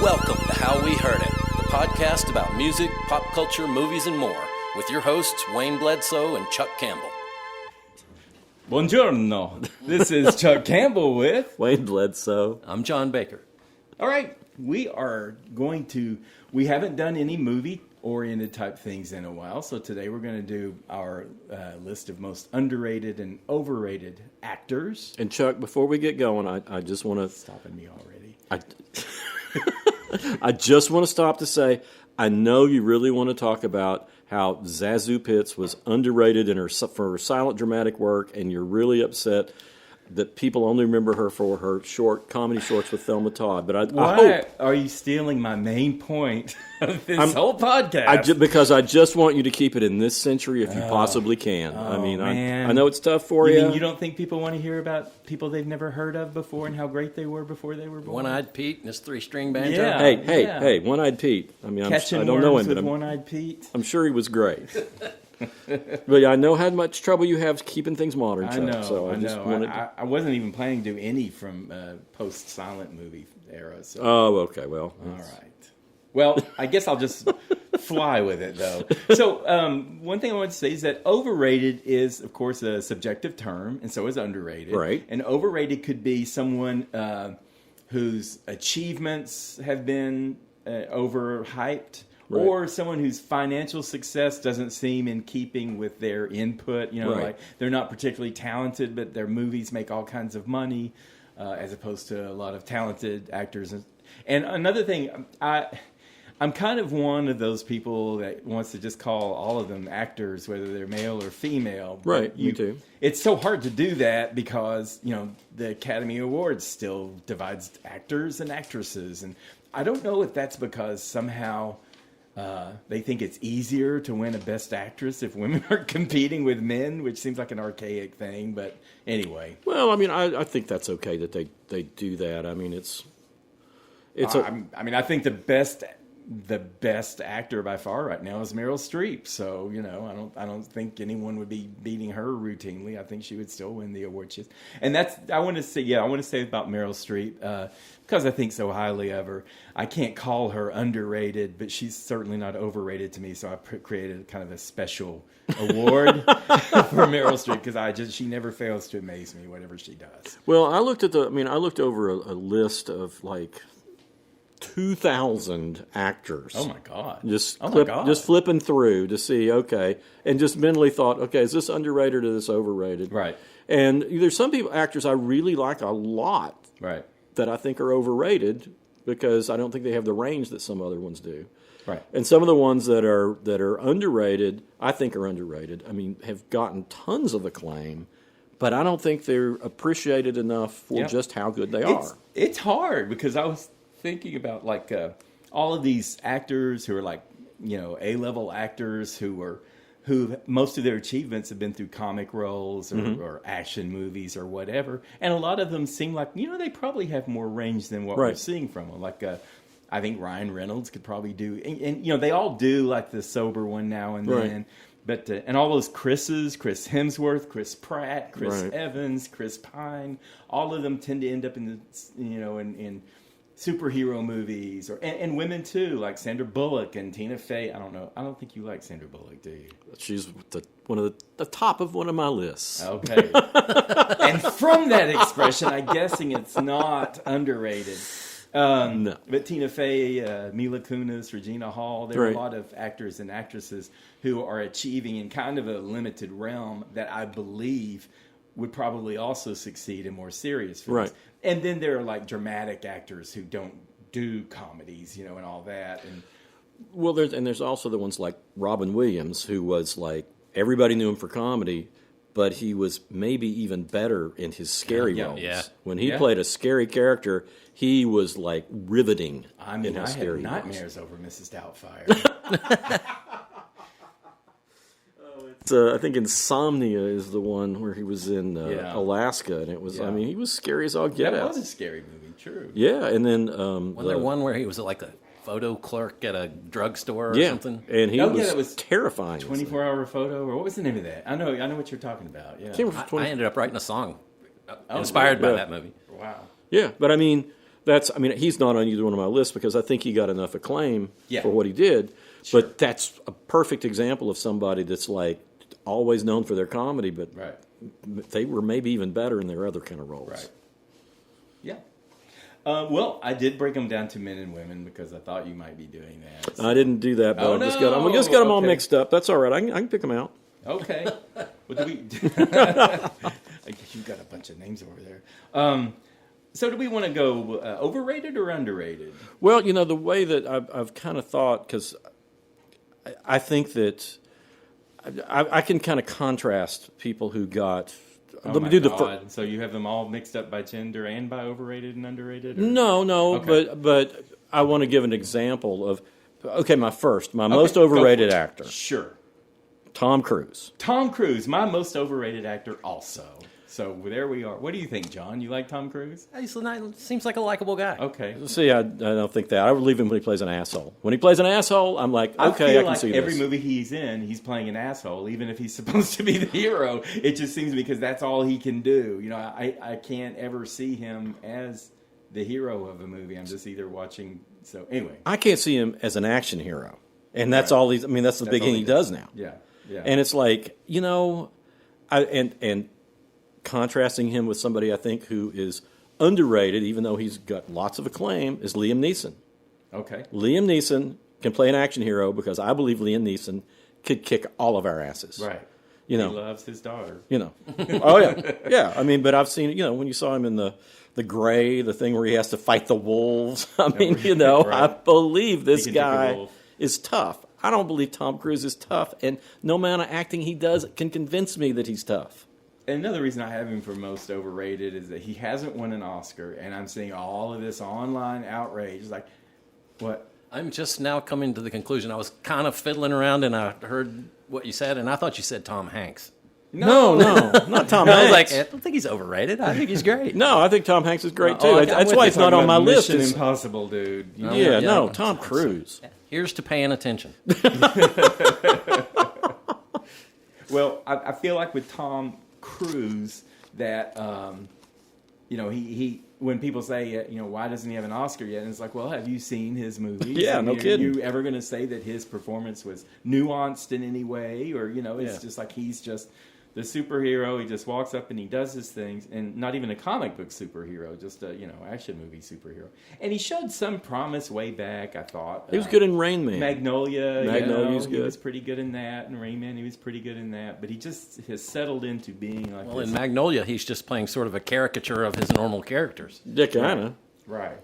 Welcome to How We Heard It, the podcast about music, pop culture, movies, and more, with your hosts Wayne Bledsoe and Chuck Campbell. Buongiorno. This is Chuck Campbell with Wayne Bledsoe. I'm John Baker. All right, we haven't done any movie-oriented type things in a while, so today we're going to do our list of most underrated and overrated actors. And Chuck, before we get going, I just want to... Stopping me already. I just want to stop to say, I know you really want to talk about how Zazu Pitts was underrated for her silent dramatic work, and you're really upset that people only remember her for her short comedy shorts with Thelma Todd. But I hope... are you stealing my main point of this whole podcast? Because I just want you to keep it in this century if you possibly can. I know it's tough for you. You don't think people want to hear about people they've never heard of before and how great they were before they were born? One-Eyed Pete and his three-string banjo. Yeah. Hey, One-Eyed Pete. I mean, I don't know him, but One-Eyed Pete. I'm sure he was great. But I know how much trouble you have keeping things modern, Chuck. I wasn't even planning to do any from post-silent movie era. So. Oh, okay. Well, all right. Well, I guess I'll just fly with it, though. So one thing I want to say is that overrated is, of course, a subjective term, and so is underrated. Right. And overrated could be someone whose achievements have been overhyped. Right. Or someone whose financial success doesn't seem in keeping with their input. You know, right. Like they're not particularly talented, but their movies make all kinds of money, as opposed to a lot of talented actors. And another thing, I'm kind of one of those people that wants to just call all of them actors, whether they're male or female. Right, me too. It's so hard to do that because, the Academy Awards still divides actors and actresses. And I don't know if that's because somehow... they think it's easier to win a Best Actress if women are competing with men, which seems like an archaic thing. But anyway. Well, I mean, I think that's okay that they do that. I mean, I think the best actor by far right now is Meryl Streep. So I don't think anyone would be beating her routinely. I think she would still win the award. And I want to say about Meryl Streep because I think so highly of her. I can't call her underrated, but she's certainly not overrated to me. So I created kind of a special award for Meryl Streep because she never fails to amaze me, whatever she does. Well, I looked over a list of like 2,000 actors. Oh my God! Just flipping through to see, okay, and just mentally thought, okay, is this underrated or is this overrated? Right. And there's some actors I really like a lot, right, that I think are overrated because I don't think they have the range that some other ones do. Right. And some of the ones that are underrated, I think are underrated. I mean, have gotten tons of acclaim, but I don't think they're appreciated enough for just how good they are. It's hard because I was thinking about like all of these actors who are like A-level actors who most of their achievements have been through comic roles or action movies or whatever, and a lot of them seem like they probably have more range than what we're seeing from them. Like I think Ryan Reynolds could probably do, and they all do like the sober one now and then. But and all those Chris's, Chris Hemsworth, Chris Pratt, Chris Evans, Chris Pine, all of them tend to end up in the in superhero movies, and women too, like Sandra Bullock and Tina Fey. I don't know. I don't think you like Sandra Bullock, do you? She's one of the top of one of my lists. Okay. And from that expression, I'm guessing it's not underrated. No. But Tina Fey, Mila Kunis, Regina Hall, there are a lot of actors and actresses who are achieving in kind of a limited realm that I believe would probably also succeed in more serious films. Right. And then there are like dramatic actors who don't do comedies, and all that. And well, there's also the ones like Robin Williams, who was like everybody knew him for comedy, but he was maybe even better in his scary roles. Yeah. When he played a scary character, he was like riveting. I mean, in his I had scary nightmares over Mrs. Doubtfire. I think Insomnia is the one where he was in Alaska, and it was. I mean, he was scary as all get out. That was a scary movie, true. Yeah, and then was there one where he was like a photo clerk at a drugstore or something? And he was terrifying. 24-hour photo, or what was the name of that? I know what you're talking about. Yeah, I ended up writing a song inspired by that movie. Wow. Yeah, but I mean, I mean, he's not on either one of my lists because I think he got enough acclaim Yeah. for what he did. Sure. But that's a perfect example of somebody that's like always known for their comedy, but Right. they were maybe even better in their other kind of roles. Right. Yeah. Well, I did break them down to men and women because I thought you might be doing that. So. I didn't do that, but Oh, I just no. got them all Okay. mixed up. That's all right. I can pick them out. Okay. What do we? You've got a bunch of names over there. So do we want to go overrated or underrated? Well, the way that I've kind of thought, because I think that I can kind of contrast people who got. Oh let me my do the God. So you have them all mixed up by gender and by overrated and underrated? Or? No, Okay. but I want to give an example of. Okay, my most overrated actor, Sure. Tom Cruise. Tom Cruise, my most overrated actor also. So there we are. What do you think, John? You like Tom Cruise? Seems like a likable guy. Okay. See, I don't think that. I would leave him when he plays an asshole. When he plays an asshole, I'm like, okay, I I feel can like see every this. movie he's in, he's playing an asshole, even if he's supposed to be the hero. It just seems because that's all he can do. I can't ever see him as the hero of a movie. I'm just either watching. So anyway, I can't see him as an action hero, and that's Right. all he's. I mean, that's the big all thing he he does now. yeah. And it's like, and contrasting him with somebody I think who is underrated, even though he's got lots of acclaim, is Liam Neeson. Okay. Liam Neeson can play an action hero because I believe Liam Neeson could kick all of our asses. Right. He He loves his daughter. Oh yeah, yeah. I mean, but I've seen, when you saw him in the Gray, the thing where he has to fight the wolves. I mean, Right. I believe this He can take a guy wolf. is tough. I don't believe Tom Cruise is tough, and no amount of acting he does can convince me that he's tough. Another reason I have him for most overrated is that he hasn't won an Oscar, and I'm seeing all of this online outrage. Like, what? I'm just now coming to the conclusion. I was kind of fiddling around and I heard what you said, and I thought you said Tom Hanks. No, not Tom I was Hanks. like, I don't think he's overrated. I think he's great. No, I think Tom Hanks is great too. Oh, That's why it's not on my list. Mission It's- Impossible, dude. No, Tom Cruise. Here's to paying attention. Well, I feel like with Tom Cruise that he when people say why doesn't he have an Oscar yet, and it's like, well, have you seen his movies? Yeah, And no kidding. You ever going to say that his performance was nuanced in any way, or it's Yeah. just like he's just the superhero. He just walks up and he does his things, and not even a comic book superhero, just a action movie superhero. And he showed some promise way back, I thought. He was good in Rain Man. Magnolia. Magnolia was He good. was pretty good in that, and Rain Man, he was pretty good in that. But he just has settled into being like Well, this. in Magnolia, he's just playing sort of a caricature of his normal characters. Yeah, kinda. Right.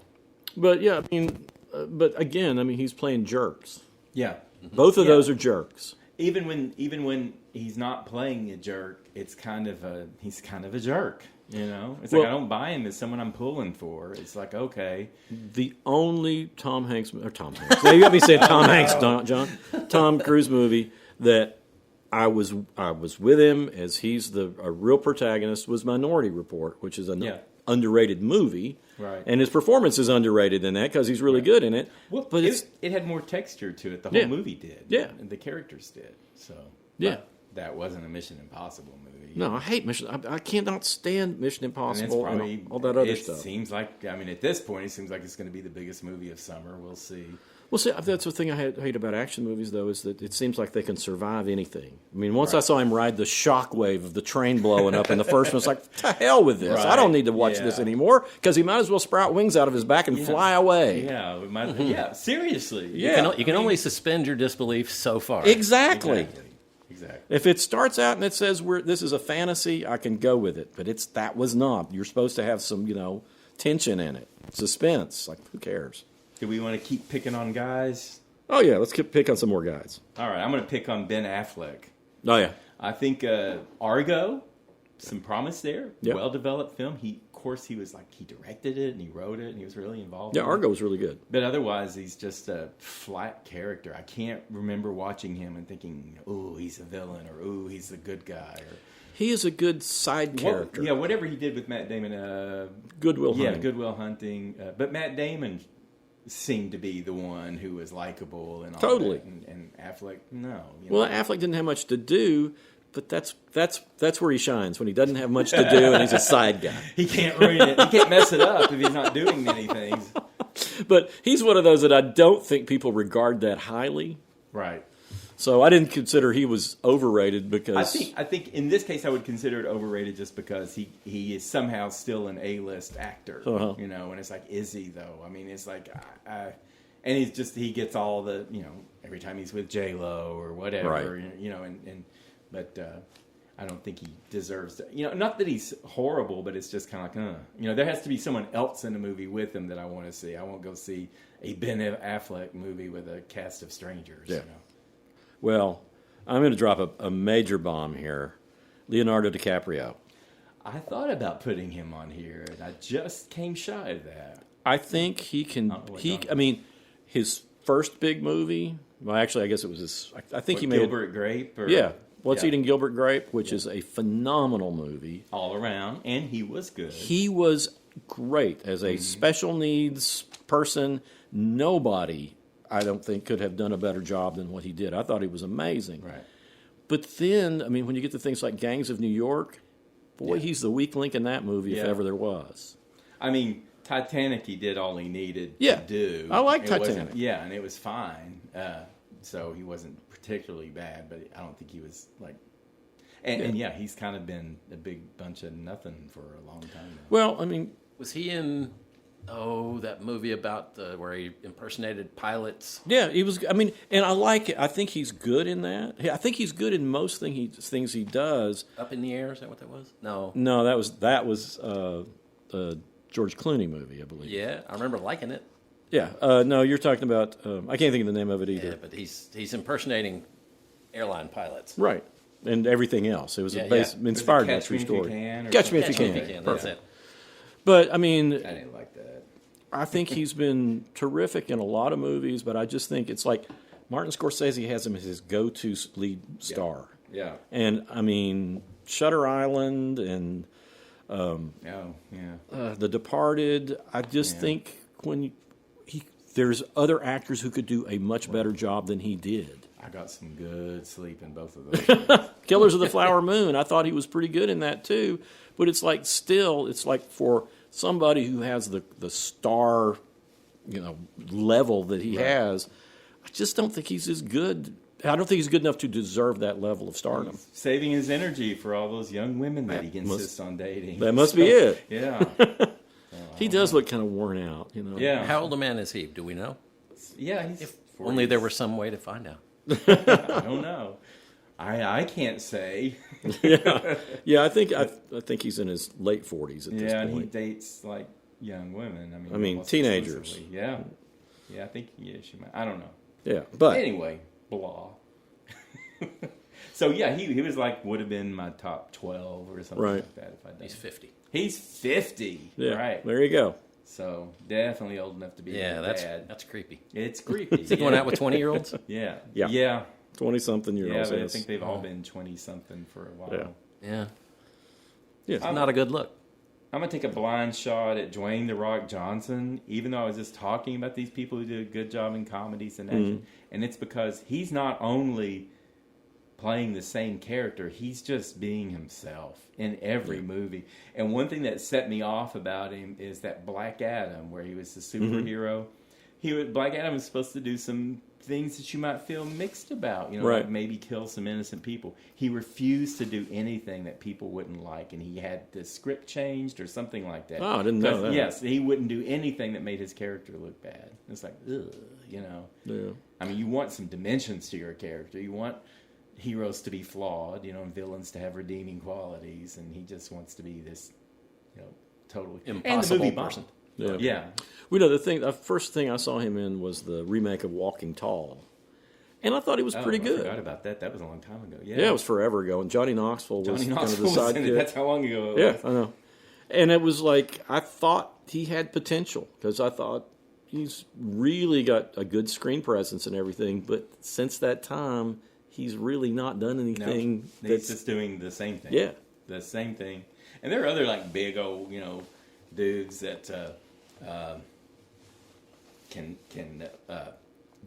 But yeah, I mean, but again, I mean, he's playing jerks. Yeah. Both of Yeah. those are jerks. Even when he's not playing a jerk, he's kind of a jerk. It's like Well- I don't buy him as someone I'm pulling for. It's like, okay, The only Tom Hanks. Now you got me saying Tom Hanks, John. Tom Cruise movie that I was with him as he's a real protagonist was Minority Report, which is an Yeah. underrated movie. Right. And his performance is underrated in that because he's really good in it. well, but it's it had more texture to it. The whole Yeah. movie did. Yeah. and the characters did. So Yeah. but that wasn't a Mission Impossible movie. no, I hate Mission. I cannot stand Mission And it's Impossible and probably all that other it stuff. seems like at this point it seems like it's going to be the biggest movie of summer. We'll see. Well, see, that's the thing I hate about action movies, though, is that it seems like they can survive anything. I mean, once I saw him ride the shockwave of the train blowing up in the first one, it's like, to hell with this. I don't need to watch this anymore because he might as well sprout wings out of his back and fly away. Yeah, yeah, seriously. Yeah. You can only suspend your disbelief so far. Exactly. Exactly. If it starts out and it says this is a fantasy, I can go with it. But that was not. You're supposed to have some, tension in it, suspense. Like, who cares? Do we want to keep picking on guys? Oh yeah, let's pick on some more guys. All right, I'm going to pick on Ben Affleck. Oh yeah. I think Argo, some promise there. Yep. Well-developed film. He directed it and he wrote it and he was really involved. Yeah, in Argo it. was really good. But otherwise, he's just a flat character. I can't remember watching him and thinking, "Ooh, he's a villain," or "Ooh, he's a good guy." Or He is a good side character. whatever he did with Matt Damon. Good Will Hunting. Yeah, Good Will Hunting. But Matt Damon seemed to be the one who was likable and all Totally. that. And Affleck, no. Well, Affleck didn't have much to do, But that's where he shines, when he doesn't have much to do and he's a side guy. He can't ruin it. He can't mess it up if he's not doing many things. But he's one of those that I don't think people regard that highly. Right. So I didn't consider he was overrated because I think in this case I would consider it overrated just because he is somehow still an A-list actor, you know, and it's like, is he though? I mean, it's like, and he gets all the, you know, every time he's with J-Lo or whatever, right. you know, but I don't think he deserves to, you know, not that he's horrible, but it's just kind of like, you know, there has to be someone else in the movie with him that I want to see. I won't go see a Ben Affleck movie with a cast of strangers, you know. Well, I'm going to drop a major bomb here. Leonardo DiCaprio. I thought about putting him on here, and I just came shy of that. I think he can. I mean, his first big movie. Well, actually, I guess it was his. I think he made Gilbert Grape. Or, What's Eating Gilbert Grape, which is a phenomenal movie all around, and he was good. He was great as a special needs person. Nobody, I don't think, could have done a better job than what he did. I thought he was amazing. Right. But then, I mean, when you get to things like Gangs of New York, boy, he's the weak link in that movie if ever there was. I mean, Titanic, he did all he needed to do. I like Titanic. Yeah, and it was fine. So he wasn't particularly bad, but I don't think he was like... And he's kind of been a big bunch of nothing for a long time now. Well, I mean... Was he in... that movie about where he impersonated pilots. Yeah, he was. I mean, and I like it. I think he's good in that. I think he's good in most things he does. Up in the Air, is that what that was? No, that was a George Clooney movie, I believe. Yeah, I remember liking it. Yeah, no, you're talking about. I can't think of the name of it either. Yeah, but he's impersonating airline pilots, right? And everything else. It was inspired by a true story. Catch Me If You Can. That's it. But I mean, I didn't like that. I think he's been terrific in a lot of movies, but I just think it's like Martin Scorsese has him as his go-to lead star. Yeah. And I mean, Shutter Island and The Departed. I just think there's other actors who could do a much better job than he did. I got some good sleep in both of those. Killers of the Flower Moon. I thought he was pretty good in that too, but it's like for somebody who has the star, you know, level that he has, I just don't think he's as good. I don't think he's good enough to deserve that level of stardom. He's saving his energy for all those young women that he insists on dating. That must be it. Yeah. He does look kind of worn out, you know. Yeah. How old a man is he? Do we know? Yeah, he's If only there were some way to find out. I don't know. I can't say. Yeah. I think he's in his late 40s at this point. Yeah, and he dates like young women. I mean teenagers. Yeah, I think she might. I don't know. Yeah, but anyway, blah. So yeah, he was like would have been my top 12 or something like that if I'd done. He's 50. He's 50. yeah, right. There you go. So definitely old enough to be bad. That's creepy. It's creepy. Is he going out with 20-year-olds? Yeah. 20-something-year-olds. Yeah, but I think they've all been 20-something for a while. Yeah. Yeah. It's not a good look. I'm going to take a blind shot at Dwayne "The Rock" Johnson, even though I was just talking about these people who do a good job in comedies and action. And it's because he's not only playing the same character, he's just being himself in every movie. And one thing that set me off about him is that Black Adam, where he was the superhero. Black Adam was supposed to do some things that you might feel mixed about, you know, like maybe kill some innocent people. He refused to do anything that people wouldn't like, and he had the script changed or something like that. Oh, I didn't know that. Yes, he wouldn't do anything that made his character look bad. It's like, ugh, you know. Yeah. I mean, you want some dimensions to your character. You want heroes to be flawed, you know, and villains to have redeeming qualities, and he just wants to be this, you know, totally impossible person. Yeah. We know the first thing I saw him in was the remake of Walking Tall, and I thought he was pretty good. I forgot about that. That was a long time ago. Yeah, it was forever ago. And Johnny Knoxville was kind of the was in it. sidekick. That's how long ago it was. Yeah, I know. And it was like I thought he had potential because I thought he's really got a good screen presence and everything. But since that time, he's really not done anything. No, he's just doing the same thing. Yeah, the same thing. And there are other like big old, you know, dudes that can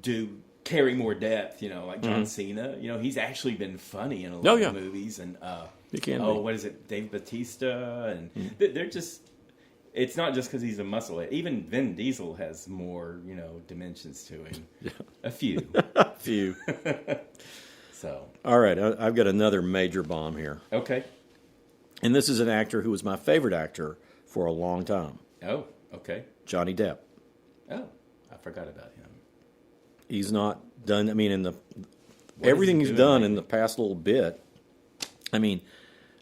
do carry more depth, like John Cena. He's actually been funny in a lot of movies. And he can be. what is it, Dave Bautista? And they're just, it's not just because he's a musclehead. Even Vin Diesel has more, dimensions to him. Yeah. A few. A few. So. All right, I've got another major bomb here. Okay. And this is an actor who was my favorite actor for a long time. Oh, okay. Johnny Depp. Oh, I forgot about him. He's not done. I mean, everything he's done in the past little bit. I mean,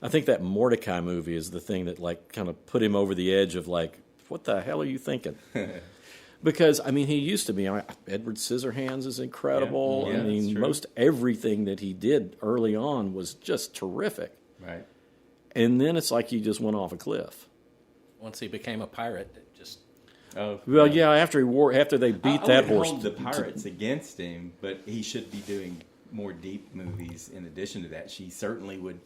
I think that Mordecai movie is the thing that kind of put him over the edge of what the hell are you thinking? Because I mean, he used to be. Edward Scissorhands is incredible. Yeah, I mean, most everything that he did early on was just terrific. Right. And then it's like he just went off a cliff. Once he became a pirate, it just... Oh, well, yeah. After they beat that I horse. hold the pirates against him, but he should be doing more deep movies. In addition to that, she certainly would.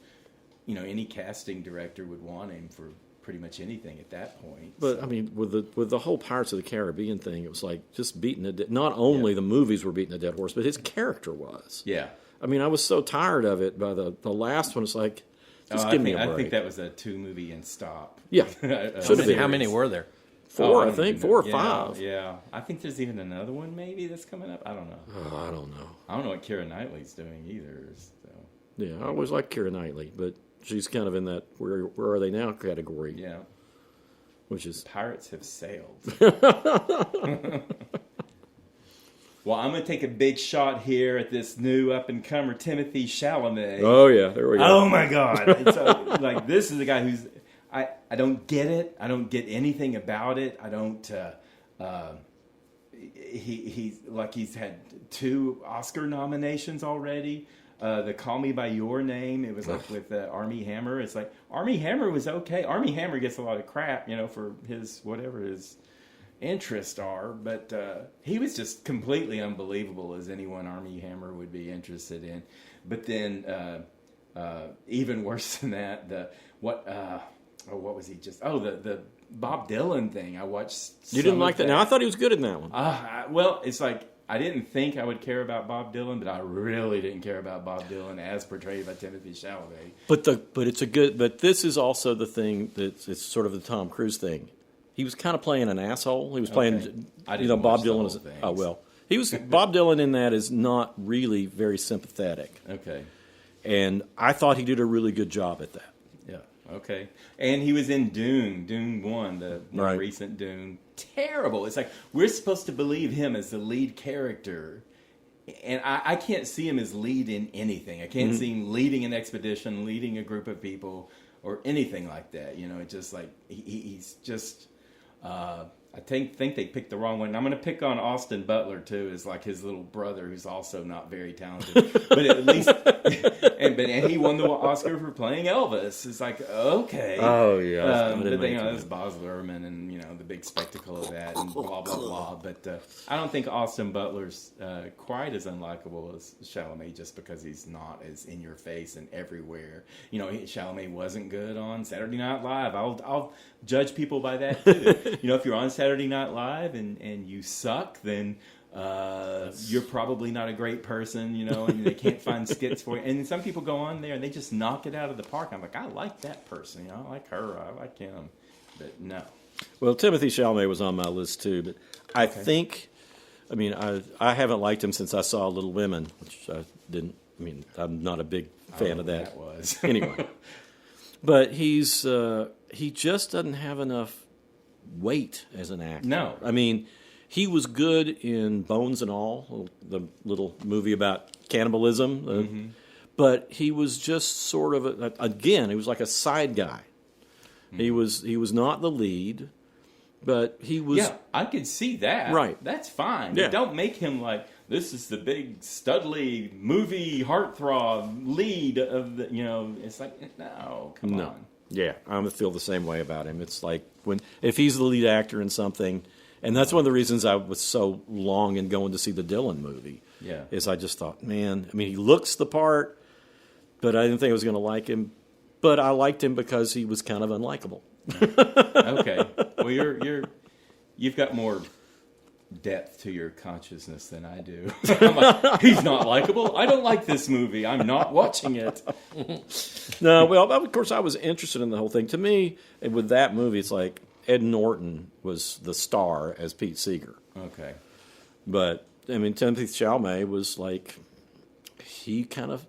Any casting director would want him for pretty much anything at that point. But I mean, with the whole Pirates of the Caribbean thing, it was like just beating a not only the movies were beating a dead horse, but his character was. Yeah. I mean, I was so tired of it by the last one. It's like, just give me a break. I think that was a 2-movie and stop. Yeah, should have been. How many were there? 4, I think. 4 or 5. Yeah, I think there's even another one maybe that's coming up. I don't know. Oh, I don't know. I don't know what Keira Knightley's doing either. So. Yeah, I always liked Keira Knightley, but she's kind of in that where are they now category. Yeah. Which is... Pirates have sailed. Well, I'm going to take a big shot here at this new up-and-comer Timothee Chalamet. Oh, yeah. There we go. Oh, my God. So, this is the guy who's... I don't get it. I don't get anything about it. I don't... He's had 2 Oscar nominations already. The Call Me By Your Name, it was with Armie Hammer. It's like, Armie Hammer was okay. Armie Hammer gets a lot of crap, for whatever his interests are. But he was just completely unbelievable as anyone Armie Hammer would be interested in. But then, even worse than that, what was he just... Oh, the Bob Dylan thing. I watched... You didn't like that? Now, I thought he was good in that one. Well, it's like... I didn't think I would care about Bob Dylan, but I really didn't care about Bob Dylan as portrayed by Timothée Chalamet. But this is also the thing it's sort of the Tom Cruise thing. He was kind of playing an asshole. He was playing, Bob Dylan is... Oh, well. Bob Dylan in that is not really very sympathetic. Okay. And I thought he did a really good job at that. Yeah. Okay. And he was in Dune 1, the more recent Dune. Terrible. It's like, we're supposed to believe him as the lead character. And I can't see him as lead in anything. I can't see him leading an expedition, leading a group of people, or anything like that. It's just like, he's just... I think they picked the wrong one. I'm going to pick on Austin Butler, too, as like his little brother, who's also not very talented. But at least... and he won the Oscar for playing Elvis. It's like, okay. Oh, yeah. But that's Baz Luhrmann and, the big spectacle of that and blah, blah, blah. But I don't think Austin Butler's quite as unlikable as Chalamet just because he's not as in your face and everywhere. Chalamet wasn't good on Saturday Night Live. I'll judge people by that, too. If you're on Saturday Night Live and you suck, then... you're probably not a great person, and they can't find skits for you. And some people go on there and they just knock it out of the park. I'm like, I like that person. I like her. I like him. But no. Well, Timothée Chalamet was on my list too, but I think, I haven't liked him since I saw Little Women, which I didn't. I'm not a big fan of that. That was anyway. But he just doesn't have enough weight as an actor. No. He was good in Bones and All, the little movie about cannibalism. But he was just sort of, he was like a side guy. He was not the lead, but he was... Yeah, I could see that. Right. That's fine. Yeah. But don't make him like, this is the big Studley movie heartthrob lead of the, it's like, no, come on. Yeah, I feel the same way about him. It's like, if he's the lead actor in something... And that's one of the reasons I was so long in going to see the Dylan movie. Yeah. Is I just thought, man, he looks the part, but I didn't think I was going to like him. But I liked him because he was kind of unlikable. Okay. Well, you've got more depth to your consciousness than I do. I'm like, he's not likable. I don't like this movie. I'm not watching it. No, well, of course, I was interested in the whole thing. To me, with that movie, it's like Ed Norton was the star as Pete Seeger. Okay. But, I mean, Timothee Chalamet was like, he kind of,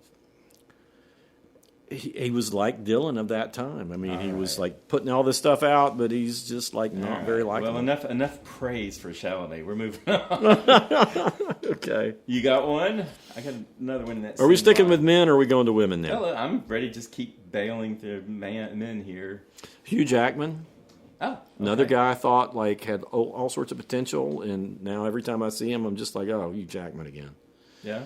he was like Dylan of that time. I mean, he was like putting all this stuff out, but he's just like not very likable. Well, enough praise for Chalamet. We're moving on. Okay. You got one? I got another one. Are we sticking with men or are we going to women now? Well, I'm ready to just keep bailing through men here. Hugh Jackman. Oh. Okay. Another guy I thought like had all sorts of potential, and now every time I see him, I'm just like, oh, Hugh Jackman again. Yeah?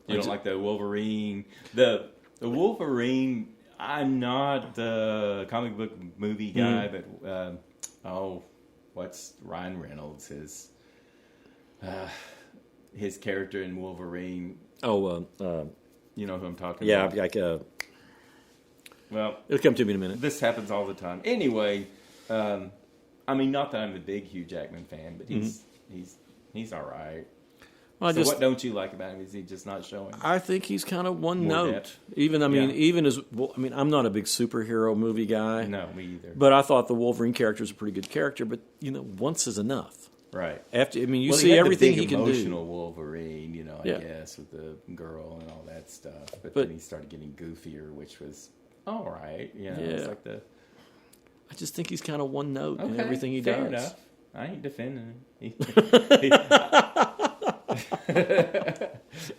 You don't like the Wolverine? The Wolverine, I'm not the comic book movie guy, but, what's Ryan Reynolds, his character in Wolverine. Oh, you know who I'm talking yeah, about? like, Well, it'll come to me in a minute. this happens all the time. Anyway, I mean, not that I'm a big Hugh Jackman fan, but he's all right. Well, So what don't you like about him? Is he just not showing? I think he's kind of one More note. depth. Even, I mean, Yeah. even as, well, I mean, I'm not a big superhero movie guy. No, me either. But I thought the Wolverine character is a pretty good character, but, once is enough. Right. After, I mean, you Well, see had everything the he big can emotional do. Wolverine, I Yeah. guess, with the girl and all that stuff. But But- then he started getting goofier, which was all right. Yeah. It's like the I just think he's kind of one note in okay, everything he fair does. enough. I ain't defending him.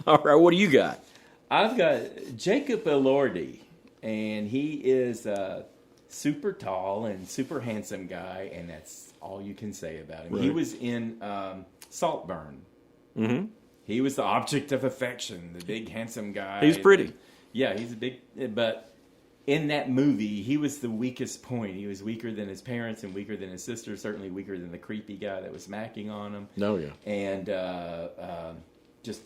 All right, what do you got? I've got Jacob Elordi, and he is a super tall and super handsome guy, and that's all you can say about him. Right. He was in Saltburn. Mm-hmm. He was the object of affection, the big handsome guy. He's pretty. Yeah, he's a big, but in that movie, he was the weakest point. He was weaker than his parents and weaker than his sister, certainly weaker than the creepy guy that was macking on him. No, yeah. And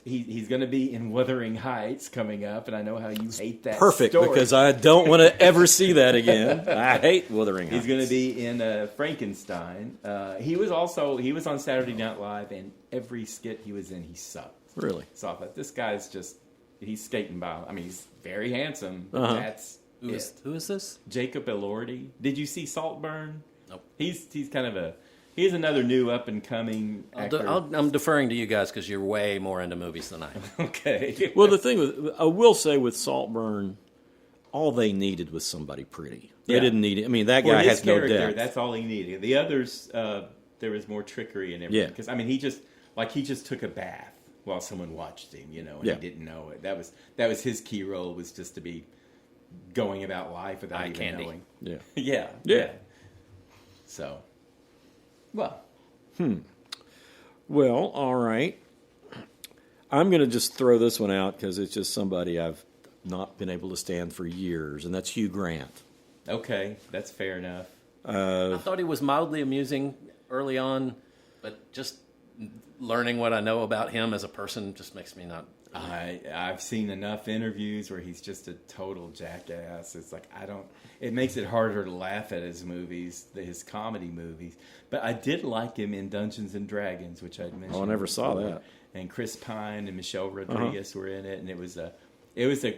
he's going to be in Wuthering Heights coming up, and I know how you hate that Perfect, story. because I don't want to ever see that again. I hate Wuthering Heights. He's going to be in Frankenstein. He was on Saturday Night Live, and every skit he was in, he sucked. Really? So I thought, this guy's he's skating by. I mean, he's very handsome. But Uh-huh. that's Who is this? Jacob Elordi. Did you see Saltburn? Nope. He's he's another new up and coming actor. I'm deferring to you guys because you're way more into movies than I am. Okay. Well, the thing I will say with Saltburn, all they needed was somebody pretty. They Yeah. didn't need it. I mean, that For guy his has no character, depth. that's all he needed. The others, there was more trickery and everything. Yeah. Because I mean, he just took a bath while someone watched him, and Yeah. he didn't know it. That was his key role, was just to be going about life without Eye even candy. knowing. Yeah. Yeah. Yeah. So, well, Well, all right. I'm going to just throw this one out because it's just somebody I've not been able to stand for years, and that's Hugh Grant. okay, that's fair enough. I thought he was mildly amusing early on, but just learning what I know about him as a person just makes me not. I've seen enough interviews where he's just a total jackass. It's like it makes it harder to laugh at his movies, his comedy movies. But I did like him in Dungeons and Dragons, which I'd mentioned. Oh, I never saw before. that. And Chris Pine and Michelle Rodriguez were in it, and it was a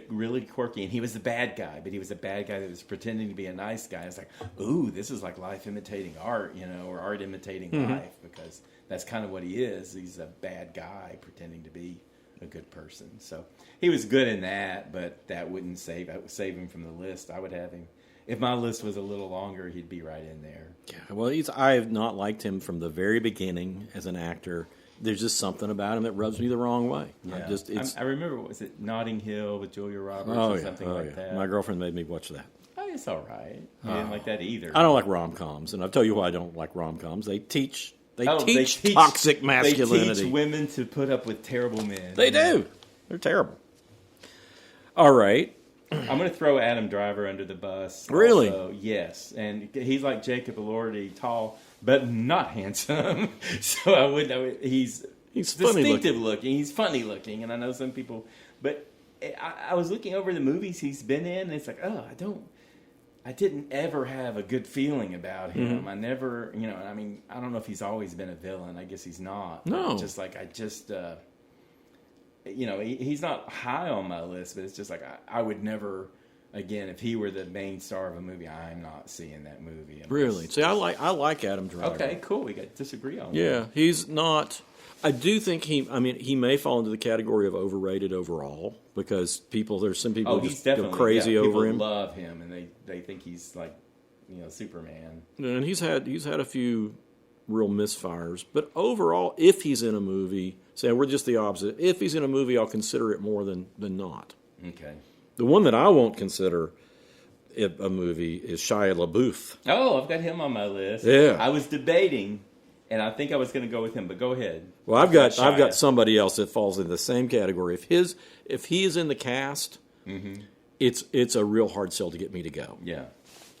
really quirky. And he was the bad guy, but he was a bad guy that was pretending to be a nice guy. It's like, ooh, this is like life imitating art, or art imitating life, because that's kind of what he is. He's a bad guy pretending to be a good person. So he was good in that, but that wouldn't save him from the list. I would have him. If my list was a little longer, he'd be right in there. Yeah, well, I have not liked him from the very beginning as an actor. There's just something about him that rubs me the wrong way. Yeah. I remember, was it Notting Hill with Julia Roberts or something like that? My girlfriend made me watch that. Oh, it's all right. You didn't like that either. I don't like rom-coms, and I'll tell you why I don't like rom-coms. They teach They toxic masculinity. They teach women to put up with terrible men. They do. They're terrible. All right. I'm going to throw Adam Driver under the bus. Really? Also. Yes. And he's like Jacob Elordi, tall, but not handsome. So I would he's funny distinctive looking. He's funny looking. And I know some people, but I was looking over the movies he's been in, and it's like, oh, I didn't ever have a good feeling about him. I never, I mean, I don't know if he's always been a villain. I guess he's not. No. Just like, he's not high on my list, but it's just like, I would never, again, if he were the main star of a movie, I'm not seeing that movie. Really? See, I like Adam Driver. Okay, cool. We got to disagree on that. Yeah, he's not. I do think he may fall into the category of overrated overall because there's some people he's just definitely go crazy over him. People love him, and they think he's like, Superman. And he's had a few real misfires, but overall, if he's in a movie, say we're just the opposite. If he's in a movie, I'll consider it more than not. Okay. The one that I won't consider a movie is Shia LaBeouf. Oh, I've got him on my list. Yeah. I was debating, and I think I was going to go with him, but go ahead. Well, I've got somebody else that falls in the same category. If he is in the cast, it's a real hard sell to get me to go. Yeah.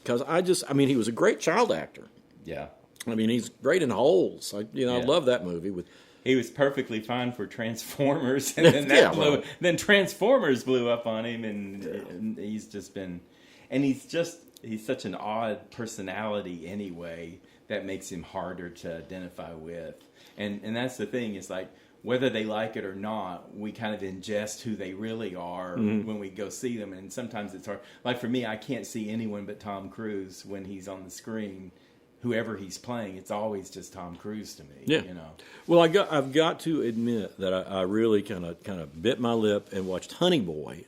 Because he was a great child actor. Yeah. I mean, he's great in Holes. I love that movie. He was perfectly fine for Transformers, and then then Transformers blew up on him, and he's just been, and he's such an odd personality anyway that makes him harder to identify with, and that's the thing. Is like whether they like it or not, we kind of ingest who they really are when we go see them, and sometimes it's hard. Like for me, I can't see anyone but Tom Cruise when he's on the screen. Whoever he's playing, it's always just Tom Cruise to me. Yeah. Well, I've got to admit that I really kind of bit my lip and watched Honey Boy,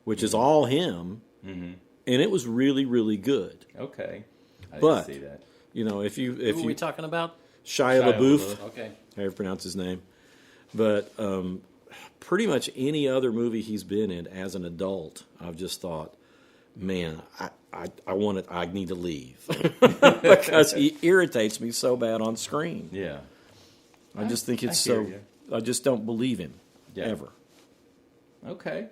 which is all him, and it was really, really good. Okay, I didn't see that. If Who are we talking about? Shia LaBeouf, Okay. however you pronounce his name, but pretty much any other movie he's been in as an adult, I've just thought, man, I need to leave because he irritates me so bad on screen. Yeah, I just think it's you. I just don't believe him ever. Okay,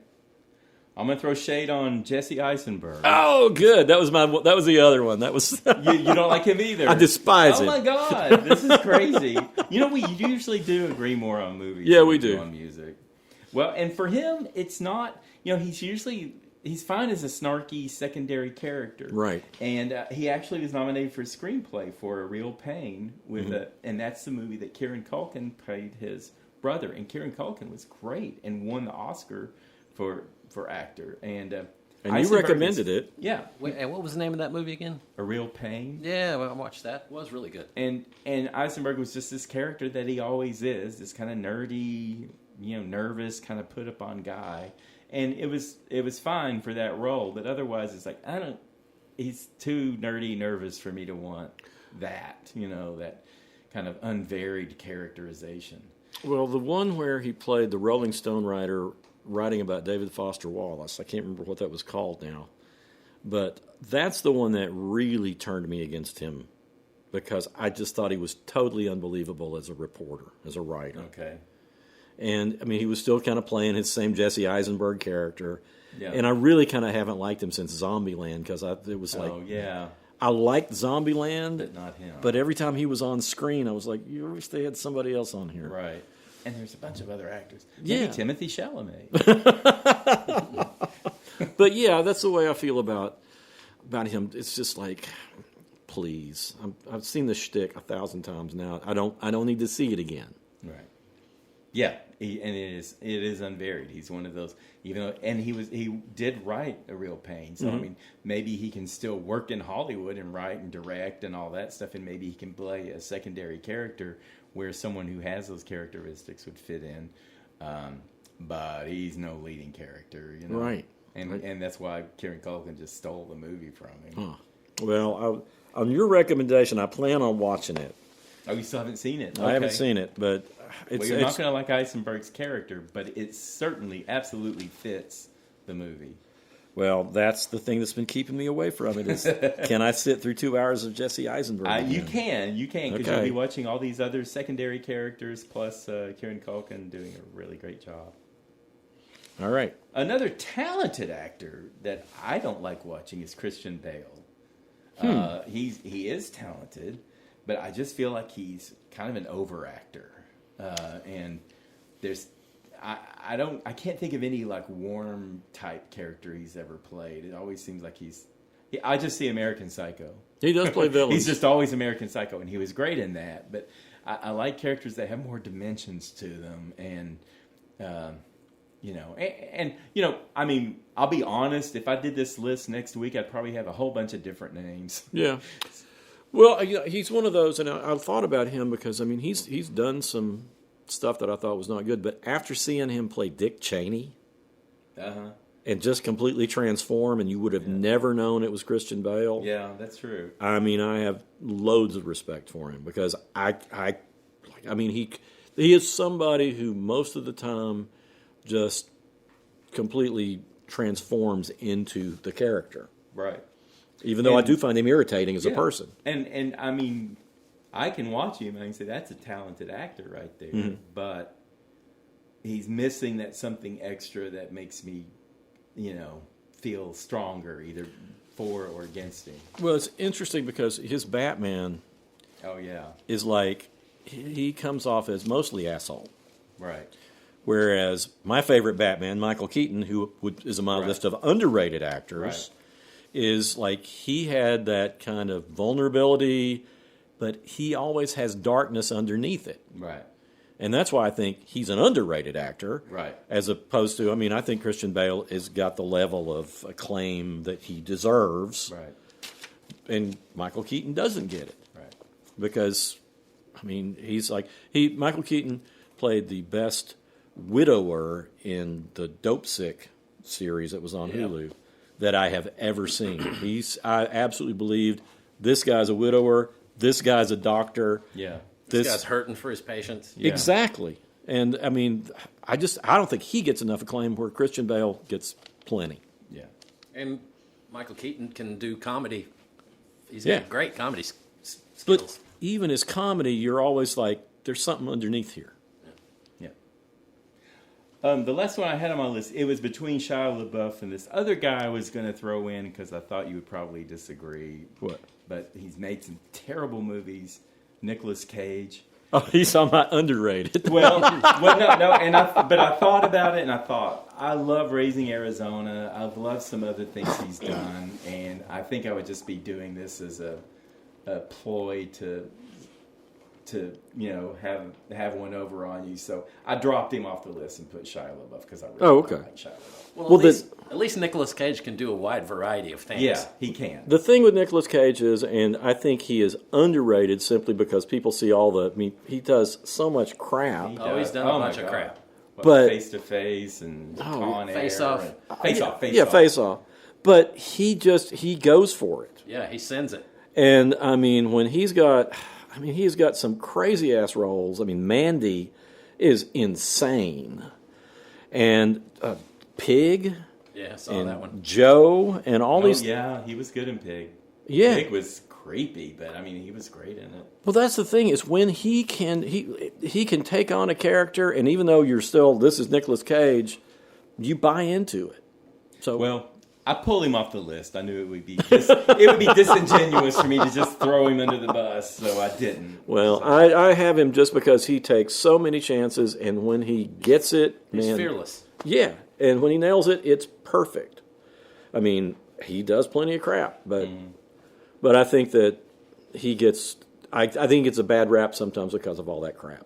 I'm gonna throw shade on Jesse Eisenberg. Oh, good. That was the other one. That was you don't like him either. I despise him. Oh my God, this is crazy. We usually do agree more on movies. Yeah, than we do on music. Well, and for him, it's not. He's fine as a snarky secondary character, right? And he actually was nominated for a screenplay for A Real Pain and that's the movie that Kieran Culkin played his brother, and Kieran Culkin was great and won the Oscar for actor. And you recommended it, yeah. Wait, and what was the name of that movie again? A Real Pain. Yeah, well, I watched that. It was really good. And Eisenberg was just this character that he always is, this kind of nerdy, nervous, kind of put upon guy. And it was fine for that role, but otherwise it's like he's too nerdy, nervous for me to want that, that kind of unvaried characterization. Well, the one where he played the Rolling Stone writer writing about David Foster Wallace, I can't remember what that was called now, but that's the one that really turned me against him because I just thought he was totally unbelievable as a reporter, as a writer. Okay. And, he was still kind of playing his same Jesse Eisenberg character. Yeah. And I really kind of haven't liked him since Zombieland because it was like... Oh, yeah. I liked Zombieland. But not him. But every time he was on screen, I was like, you wish they had somebody else on here. Right. And there's a bunch of other actors. Yeah. Maybe Timothee Chalamet. But, yeah, that's the way I feel about him. It's just like, please. I've seen the shtick 1,000 times now. I don't need to see it again. Right. Yeah, it is unvaried. He's one of those, he did write A Real Pain. So maybe he can still work in Hollywood and write and direct and all that stuff, and maybe he can play a secondary character where someone who has those characteristics would fit in. But he's no leading character, Right. And that's why Kieran Culkin just stole the movie from him. Huh. Well, on your recommendation, I plan on watching it. Oh, you still haven't seen it? I haven't seen it, but you're not going to like Eisenberg's character, but it certainly, absolutely fits the movie. Well, that's the thing that's been keeping me away from it is, can I sit through 2 hours of Jesse Eisenberg? You can, because you'll be watching all these other secondary characters, plus Kieran Culkin doing a really great job. All right. Another talented actor that I don't like watching is Christian Bale. He is talented, but I just feel like he's kind of an over-actor. And there's, I can't think of any like warm type character he's ever played. It always seems like he's I just see American Psycho. He does play villains. He's just always American Psycho, and he was great in that. But I like characters that have more dimensions to them, and I mean, I'll be honest. If I did this list next week, I'd probably have a whole bunch of different names. Yeah. Well, he's one of those, and I thought about him because I mean he's done some stuff that I thought was not good, but after seeing him play Dick Cheney, and just completely transform, and you would have never known it was Christian Bale. Yeah, that's true. I mean, I have loads of respect for him because I mean, he is somebody who most of the time just completely transforms into the character. Right. Even though I do find him irritating as a person. And I mean, I can watch him and I can say that's a talented actor right there, but he's missing that something extra that makes me, feel stronger either for or against him. Well, it's interesting because his Batman is like, he comes off as mostly asshole. Right. Whereas my favorite Batman, Michael Keaton, who is on my list of underrated actors, is like he had that kind of vulnerability, but he always has darkness underneath it. Right. And that's why I think he's an underrated actor. Right. As opposed to, I mean, I think Christian Bale has got the level of acclaim that he deserves. Right. And Michael Keaton doesn't get it. Right. Because, I mean, Michael Keaton played the best widower in the Dope Sick series that was on Hulu that I have ever seen. I absolutely believed this guy's a widower, this guy's a doctor. Yeah. This guy's hurting for his patients. Yeah. Exactly. And, I mean, I don't think he gets enough acclaim where Christian Bale gets plenty. Yeah. And Michael Keaton can do comedy. He's got great comedy skills. But even his comedy, you're always like, there's something underneath here. Yeah. The last one I had on my list, it was between Shia LaBeouf and this other guy I was going to throw in because I thought you would probably disagree. What? But he's made some terrible movies. Nicolas Cage. Oh, he's on my underrated. No, and but I thought about it, and I thought, I love Raising Arizona. I've loved some other things he's done, and I think I would just be doing this as a ploy to have one over on you. So I dropped him off the list and put Shia LaBeouf because I really like Shia LaBeouf. Well, at least Nicolas Cage can do a wide variety of things. Yeah, he can. The thing with Nicolas Cage is, and I think he is underrated simply because people see he does so much crap. He's done a bunch of crap. But Face to Face and Con Air. Face Off. Face Off. Face Off. But he goes for it. Yeah, he sends it. And, I mean, he's got some crazy-ass roles. I mean, Mandy is insane. And Pig. Yeah, I saw that one. Joe and all these. Yeah, he was good in Pig. Yeah. Pig was creepy, but I mean, he was great in it. Well, that's the thing is when he can take on a character, and even though this is Nicolas Cage, you buy into it. So well, I pulled him off the list. I knew it would be disingenuous for me to just throw him under the bus, so I didn't. Well, I have him just because he takes so many chances, and when he gets it, he's fearless. Yeah, and when he nails it, it's perfect. I mean, he does plenty of crap, but I think that he gets. I think he gets a bad rap sometimes because of all that crap.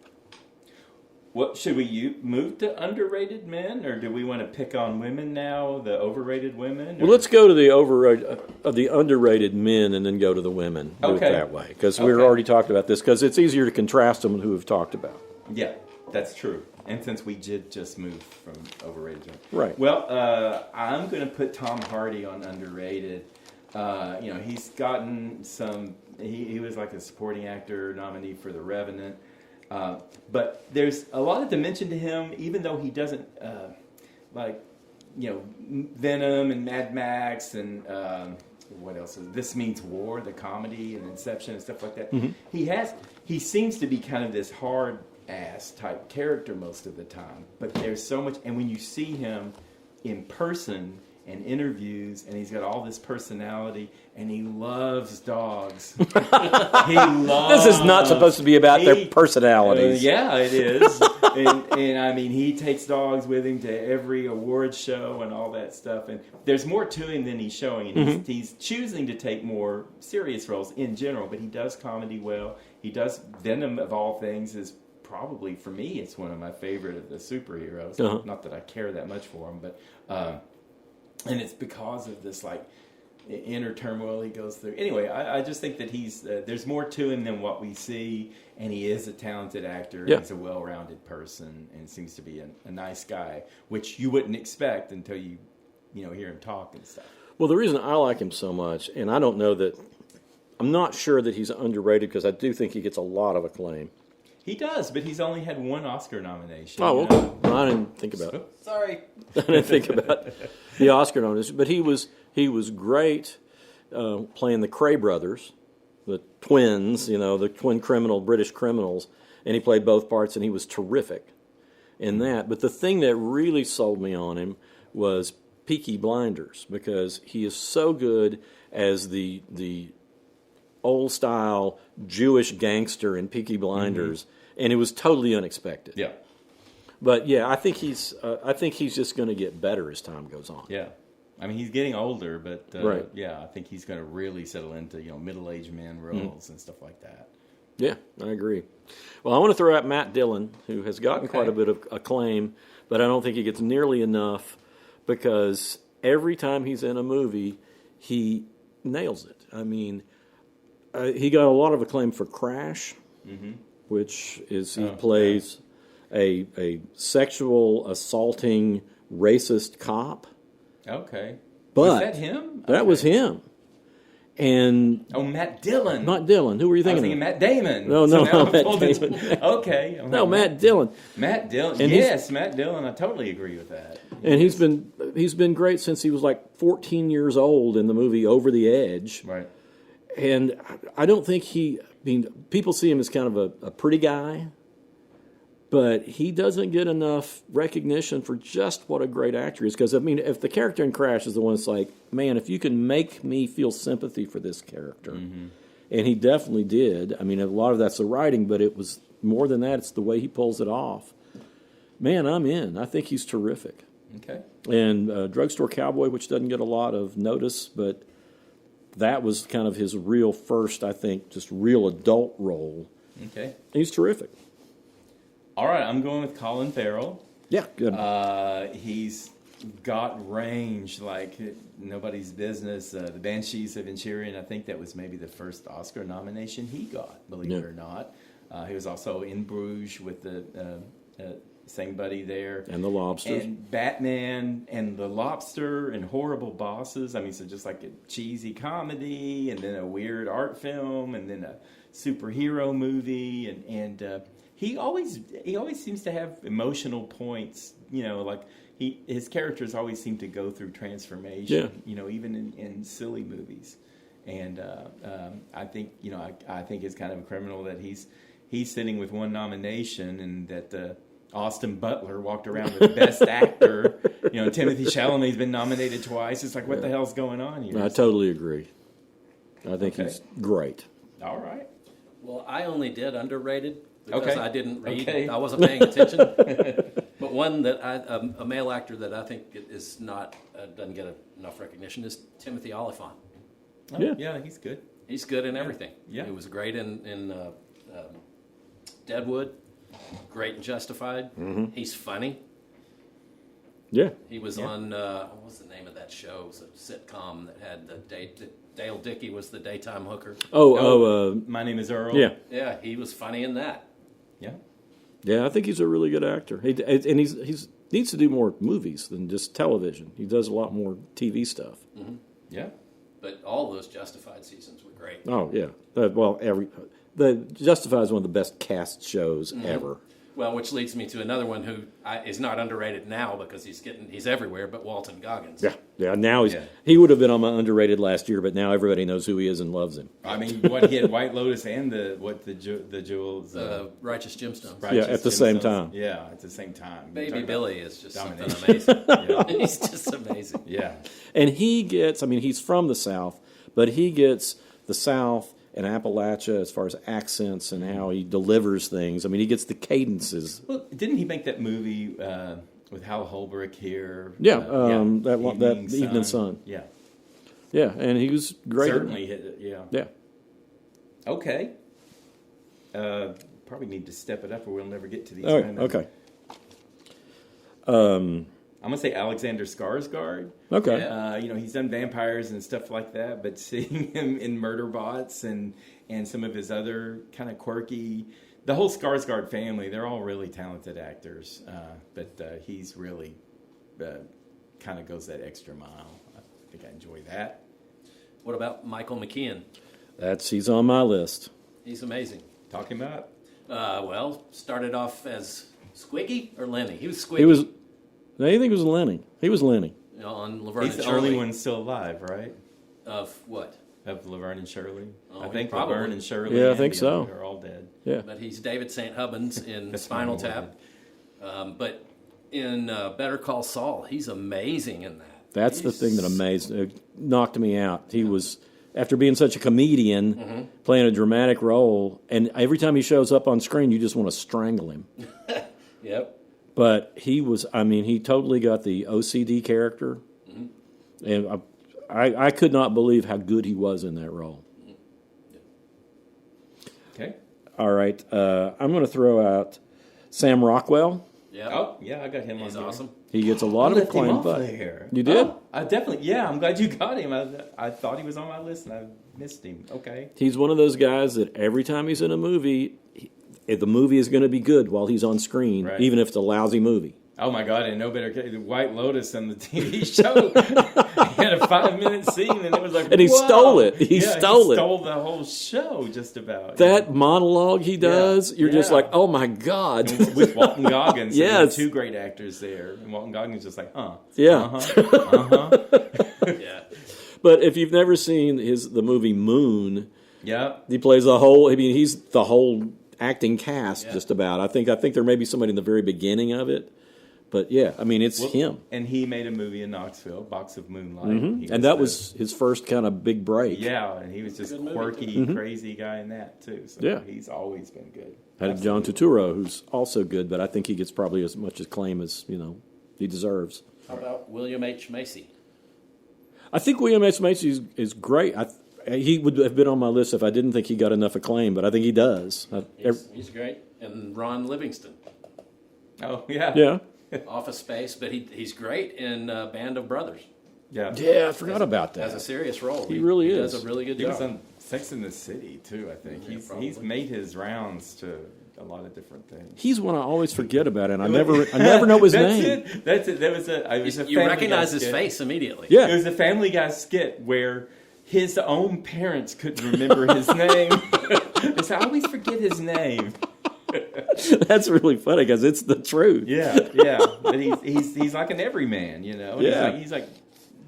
What should we move to underrated men, or do we want to pick on women now, the overrated women? Well, let's go to the underrated men, and then go to the women. Do it that way, because we've already talked about this. Because it's easier to contrast them with who we've talked about. Yeah, that's true. And since we did just move from overrated to right. Well, I'm going to put Tom Hardy on underrated. He's gotten some. He was like a supporting actor nominee for The Revenant. But there's a lot of dimension to him, even though he doesn't Venom and Mad Max and what else? This Means War, the comedy and Inception and stuff like that. Mm-hmm. He seems to be kind of this hard ass type character most of the time, but there's so much. And when you see him in person, and interviews, and he's got all this personality, and he loves dogs. He loves. This is not supposed to be about their personalities. Yeah, it is. and I mean, he takes dogs with him to every award show and all that stuff. And there's more to him than he's showing. And he's choosing to take more serious roles in general, but he does comedy well. He does. Venom, of all things, is probably, for me, it's one of my favorite of the superheroes. Not that I care that much for him, but and it's because of this like inner turmoil he goes through. Anyway, I just think that he's there's more to him than what we see, and he is a talented actor. Yeah. He's a well-rounded person, and seems to be a nice guy, which you wouldn't expect until you hear him talk and stuff. Well, the reason I like him so much, and I don't know that, I'm not sure that he's underrated because I do think he gets a lot of acclaim. He does, but he's only had one Oscar nomination. Oh, okay. No, I didn't think about it. Sorry. I didn't think about the Oscar nomination, but he was great playing the Cray brothers, the twins, the twin British criminals, and he played both parts, and he was terrific in that. But the thing that really sold me on him was Peaky Blinders, because he is so good as the old style Jewish gangster in Peaky Blinders, and it was totally unexpected. Yeah. But yeah, I think he's just going to get better as time goes on. Yeah. I mean, he's getting older, but right. Yeah, I think he's going to really settle into middle-aged man roles and stuff like that. Yeah, I agree. Well, I want to throw out Matt Dillon, who has gotten quite a bit of acclaim, but I don't think he gets nearly enough because every time he's in a movie, he nails it. I mean, he got a lot of acclaim for Crash, which is he plays a sexual assaulting racist cop. Okay. But was that him? That was him. And Matt Dillon. Not Dillon. Who were you I was thinking thinking of? Matt Damon. No, So Matt Damon. Okay. No, Matt Dillon. Matt Dillon. And yes, Matt Dillon. I totally agree with that. And he's been great since he was like 14 years old in the movie Over the Edge. Right. And I don't think people see him as kind of a pretty guy, but he doesn't get enough recognition for just what a great actor is. Because, I mean, if the character in Crash is the one that's like, man, if you can make me feel sympathy for this character, and he definitely did. I mean, a lot of that's the writing, but it was more than that. It's the way he pulls it off. Man, I'm in. I think he's terrific. Okay. And Drugstore Cowboy, which doesn't get a lot of notice, but that was kind of his real first, I think, just real adult role. Okay. He's terrific. All right, I'm going with Colin Farrell. Yeah, good. He's got range like nobody's business. The Banshees of Inisherin, I think that was maybe the first Oscar nomination he got, believe it or not. He was also in Bruges with the same buddy there. And The Lobster. And Batman and The Lobster and Horrible Bosses. I mean, so just like a cheesy comedy and then a weird art film and then a superhero movie. And he always seems to have emotional points, like his characters always seem to go through transformation, even in silly movies. And I think, I think it's kind of a criminal that he's sitting with one nomination and that Austin Butler walked around with Best Actor. Timothee Chalamet's been nominated twice. It's like, what the hell's going on here? I totally agree. I think he's great. All right. Well, I only did underrated because I didn't read. Okay. I wasn't paying attention. But one that a male actor that I think is not doesn't get enough recognition is Timothee Olyphant. Oh, yeah, he's good. He's good in everything. Yeah. He was great in Deadwood. Great and Justified. He's funny. Yeah. He was on, what was the name of that show? It was a sitcom that had Dale Dickey was the daytime hooker. My Name is Earl. Yeah. Yeah, he was funny in that. Yeah. Yeah, I think he's a really good actor. And he's needs to do more movies than just television. He does a lot more TV stuff. Yeah. But all those Justified seasons were great. Oh, yeah. The Justified is one of the best cast shows ever. Well, which leads me to another one who is not underrated now because he's everywhere, but Walton Goggins. Yeah. Now he would have been on my underrated last year, but now everybody knows who he is and loves him. I mean, what he had White Lotus and the jewels, Righteous Gemstones. At the same time. Yeah, at the same time. Baby Billy is just something amazing. He's just amazing. Yeah, and he gets. I mean, he's from the South, but he gets the South and Appalachia as far as accents and how he delivers things. I mean, he gets the cadences. Well, didn't he make that movie with Hal Holbrook here? That Evening Sun. Yeah. Yeah, and he was great. Certainly hit it, yeah. Yeah. Okay. Probably need to step it up or we'll never get to these. Oh, okay. I'm going to say Alexander Skarsgård. Okay. Yeah. He's done vampires and stuff like that, but seeing him in Murderbots and some of his other kind of quirky... The whole Skarsgård family, they're all really talented actors, but he's really kind of goes that extra mile. I think I enjoy that. What about Michael McKean? He's on my list. He's amazing. Talking about? Started off as Squiggy or Lenny? He was Squiggy. I think it was Lenny. He was Lenny. On Laverne He's and the Shirley. only one still alive, right? Of what? Of Laverne and Shirley. Oh, I think probably. Laverne and Shirley. Yeah, I and think so. Are all dead. Yeah. But he's David St. Hubbins in That's Spinal my Tap. But in Better Call Saul, he's amazing in that. That's the thing that knocked me out. He was, after being such a comedian, playing a dramatic role, and every time he shows up on screen, you just want to strangle him. Yep. But he was, he totally got the OCD character. Mm-hmm. And I could not believe how good he was in that role. Okay. All right. I'm going to throw out Sam Rockwell. Yeah. Oh, yeah, I got him on He's there. awesome. He gets a lot of acclaim. But there. you did? Oh, I definitely, yeah, I'm glad you got him. I thought he was on my list and I missed him. Okay. He's one of those guys that every time he's in a movie, the movie is going to be good while he's on screen, right. even if it's a lousy movie. Oh my God! And no better case, the White Lotus on the TV show. He had a 5-minute scene, and it was like, and he wow. stole it. He stole it. Stole the whole show, just about. That monologue he does, you're just like, oh my God. With Walton Goggins, yes, two great actors there, and Walton Goggins just like, yeah, Yeah. But if you've never seen the movie Moon, yeah, he plays the whole. He's the whole acting cast, just about. I think there may be somebody in the very beginning of it. But yeah, it's him. And he made a movie in Knoxville, Box of Moonlight. Mm-hmm. And that was his first kind of big break. Yeah, and he was just quirky, crazy guy in that too. So he's always been good. Had John Turturro, who's also good, but I think he gets probably as much acclaim as he deserves. How about William H. Macy? I think William H. Macy is great. He would have been on my list if I didn't think he got enough acclaim, but I think he does. He's great. And Ron Livingston. Oh, yeah. Yeah. Office Space, but he's great in Band of Brothers. Yeah. Yeah, I forgot about that. Has a serious role. He really is. Does a really good He job. was on Sex and the City, too, I think. He's made his rounds to a lot of different things. He's one I always forget about, and I never know his name. That's it. That was a you recognize his face immediately. Yeah. It was a Family Guy skit where his own parents couldn't remember his name. So I always forget his name. That's really funny because it's the truth. Yeah. But he's like an everyman, Yeah. He's like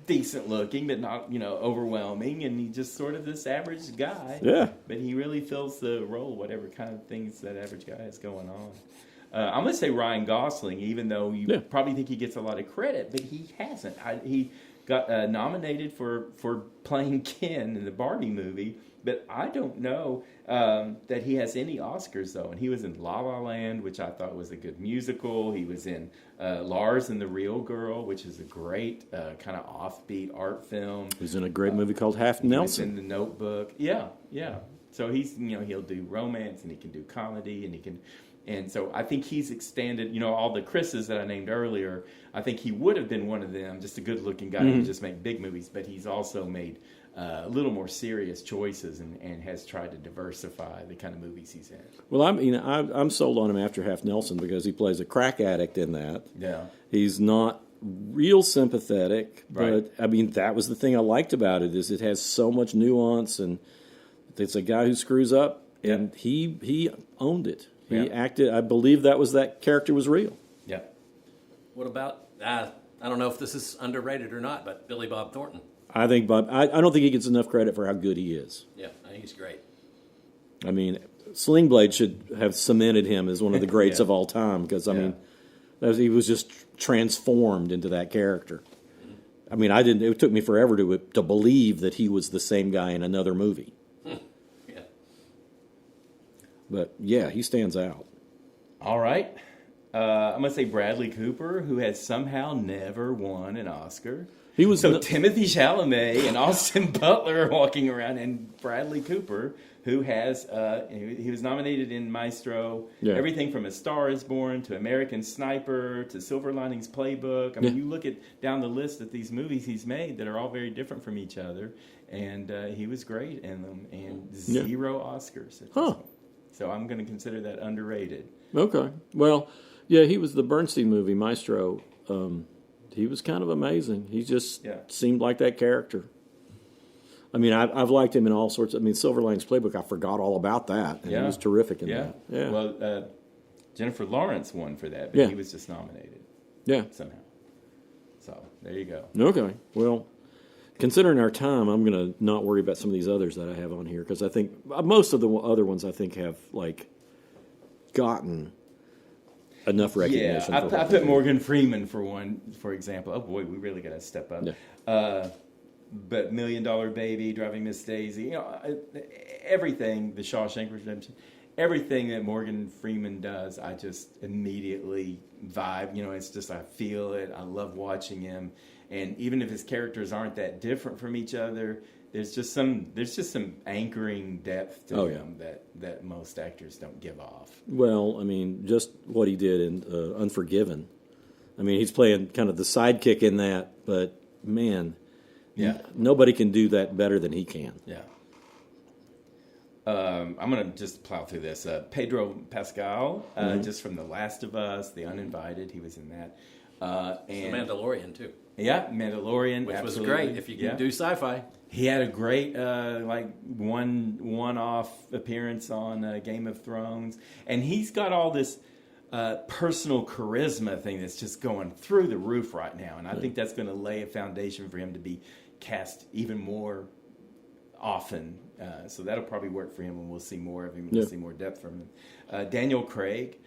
decent looking, but not overwhelming, and he's just sort of this average guy. Yeah. But he really fills the role, whatever kind of things that average guy has going on. I'm going to say Ryan Gosling, even though you probably think he gets a lot of credit, but he hasn't. He got nominated for playing Ken in the Barbie movie, but I don't know that he has any Oscars, though. And he was in La La Land, which I thought was a good musical. He was in Lars and the Real Girl, which is a great kind of offbeat art film. He's in a great movie called Half He was Nelson. in The Notebook. Yeah. So he's he'll do romance and he can do comedy and so I think he's extended, all the Chris's that I named earlier. I think he would have been one of them, just a good-looking guy who just make big movies. But he's also made a little more serious choices and has tried to diversify the kind of movies he's in. Well, I'm sold on him after Half Nelson because he plays a crack addict in that. Yeah. He's not real sympathetic, but Right. that was the thing I liked about it is it has so much nuance, and it's a guy who screws up, and he owned it. He acted. I believe that character was real. Yeah. What about, I don't know if this is underrated or not, but Billy Bob Thornton. I think Bob. I don't think he gets enough credit for how good he is. Yeah, I think he's great. I mean, Sling Blade should have cemented him as one of the greats of all time because, I mean, he was just transformed into that character. I mean, it took me forever to believe that he was the same guy in another movie. Yeah. But, yeah, he stands out. All right. I'm going to say Bradley Cooper, who has somehow never won an Oscar. He was Timothee Chalamet and Austin Butler are walking around, and Bradley Cooper, who has he was nominated in Maestro, everything from A Star Is Born to American Sniper to Silver Linings Playbook. I mean, you look down the list of these movies he's made that are all very different from each other, and he was great in them, and 0 Oscars. So I'm going to consider that underrated. Okay. Well, yeah, he was the Bernstein movie, Maestro. He was kind of amazing. He just seemed like that character. I mean, I've liked him in all sorts. I mean, Silver Linings Playbook, I forgot all about that. And he was terrific in that. Yeah. Well, Jennifer Lawrence won for that, but he was just nominated. Yeah. Somehow. So, there you go. Okay. Well, considering our time, I'm going to not worry about some of these others that I have on here because I think most of the other ones I think have, like, gotten enough recognition. Yeah, I put Morgan Freeman for example. Oh boy, we really got to step up. Yeah. But $1 Million Baby, Driving Miss Daisy, everything, The Shawshank Redemption, everything that Morgan Freeman does, I just immediately vibe. It's just I feel it. I love watching him, and even if his characters aren't that different from each other, there's just some anchoring depth to him that most actors don't give off. Well, I mean, just what he did in Unforgiven. I mean, he's playing kind of the sidekick in that, but man, nobody can do that better than he can. Yeah. I'm going to just plow through this. Pedro Pascal, just from The Last of Us, The Uninvited, he was in that. And The Mandalorian, too. Yeah, Mandalorian. Which absolutely. was great if you can do sci-fi. He had a great one-off appearance on Game of Thrones. And he's got all this personal charisma thing that's just going through the roof right now. And I think that's going to lay a foundation for him to be cast even more often. So that'll probably work for him, and we'll see more of him. We'll see more depth from him. Daniel Craig.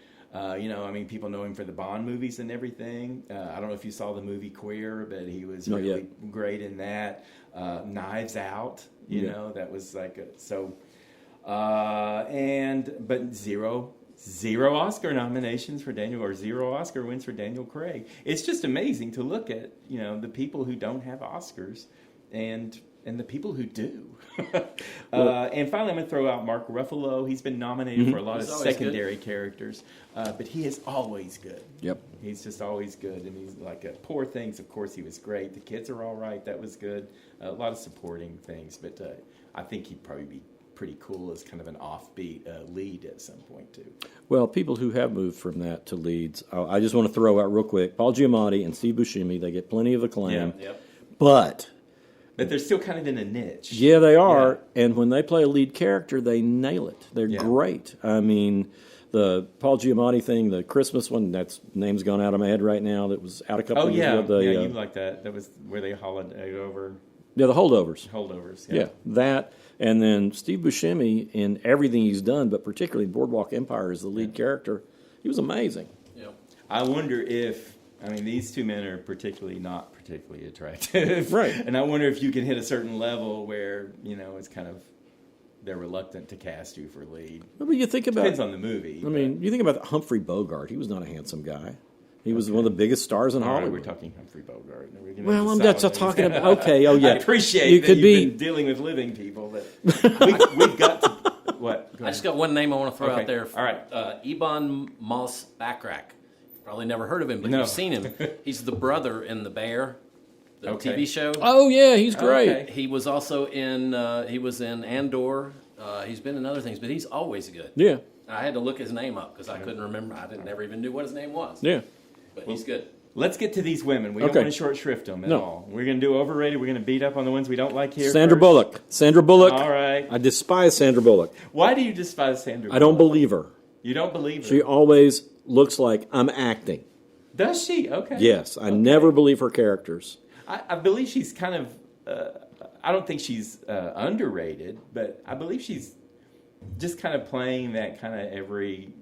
People know him for the Bond movies and everything. I don't know if you saw the movie Queer, but he was really great in that. Knives Out, that was like but zero Oscar nominations for Daniel, or 0 Oscar wins for Daniel Craig. It's just amazing to look at, the people who don't have Oscars and the people who do. And finally, I'm going to throw out Mark Ruffalo. He's been nominated for a lot of secondary characters, but he is always good. Yep. He's just always good. And he's like Poor Things, of course, he was great. The Kids Are All Right, that was good. A lot of supporting things, but I think he'd probably be pretty cool as kind of an offbeat lead at some point, too. Well, people who have moved from that to leads, I just want to throw out real quick, Paul Giamatti and Steve Buscemi, they get plenty of acclaim. Yeah. But they're still kind of in a niche. Yeah, they are. Yeah. And when they play a lead character, they nail it. They're great. I mean, the Paul Giamatti thing, the Christmas one, that's name's gone out of my head right now. That was out a couple of years ago. You like that. That was where they holidayed over. Yeah, the Holdovers. Yeah, that. And then Steve Buscemi in everything he's done, but particularly Boardwalk Empire as the lead character, he was amazing. Yeah. I wonder if, these two men are not particularly attractive. Right. And I wonder if you can hit a certain level where, it's kind of, they're reluctant to cast you for lead. Well, you think about, depends on the movie. You think about Humphrey Bogart. He was not a handsome guy. He was one of the biggest stars in Hollywood. We're talking Humphrey Bogart. Well, I'm not talking about. Okay, oh yeah. I appreciate you've been dealing with living people, but we've got to. What? I just got one name I want to throw out there. All right, Ebon Moss Backrack. Probably never heard of him, but you've seen him. He's the brother in The Bear, the TV show. Oh yeah, he's great. Okay. He was also in. He was in Andor. He's been in other things, but he's always good. Yeah. I had to look his name up because I couldn't remember. I never even knew what his name was. Yeah. But he's good. Let's get to these women. We don't want to short shrift them at all. We're going to do overrated. We're going to beat up on the ones we don't like here. Sandra Bullock. All right. I despise Sandra Bullock. Why do you despise Sandra Bullock? I don't believe her. You don't believe her? She always looks like I'm acting. Does she? Okay. Yes, I never believe her characters. I believe she's kind of. I don't think she's underrated, but I believe she's just kind of playing that kind of every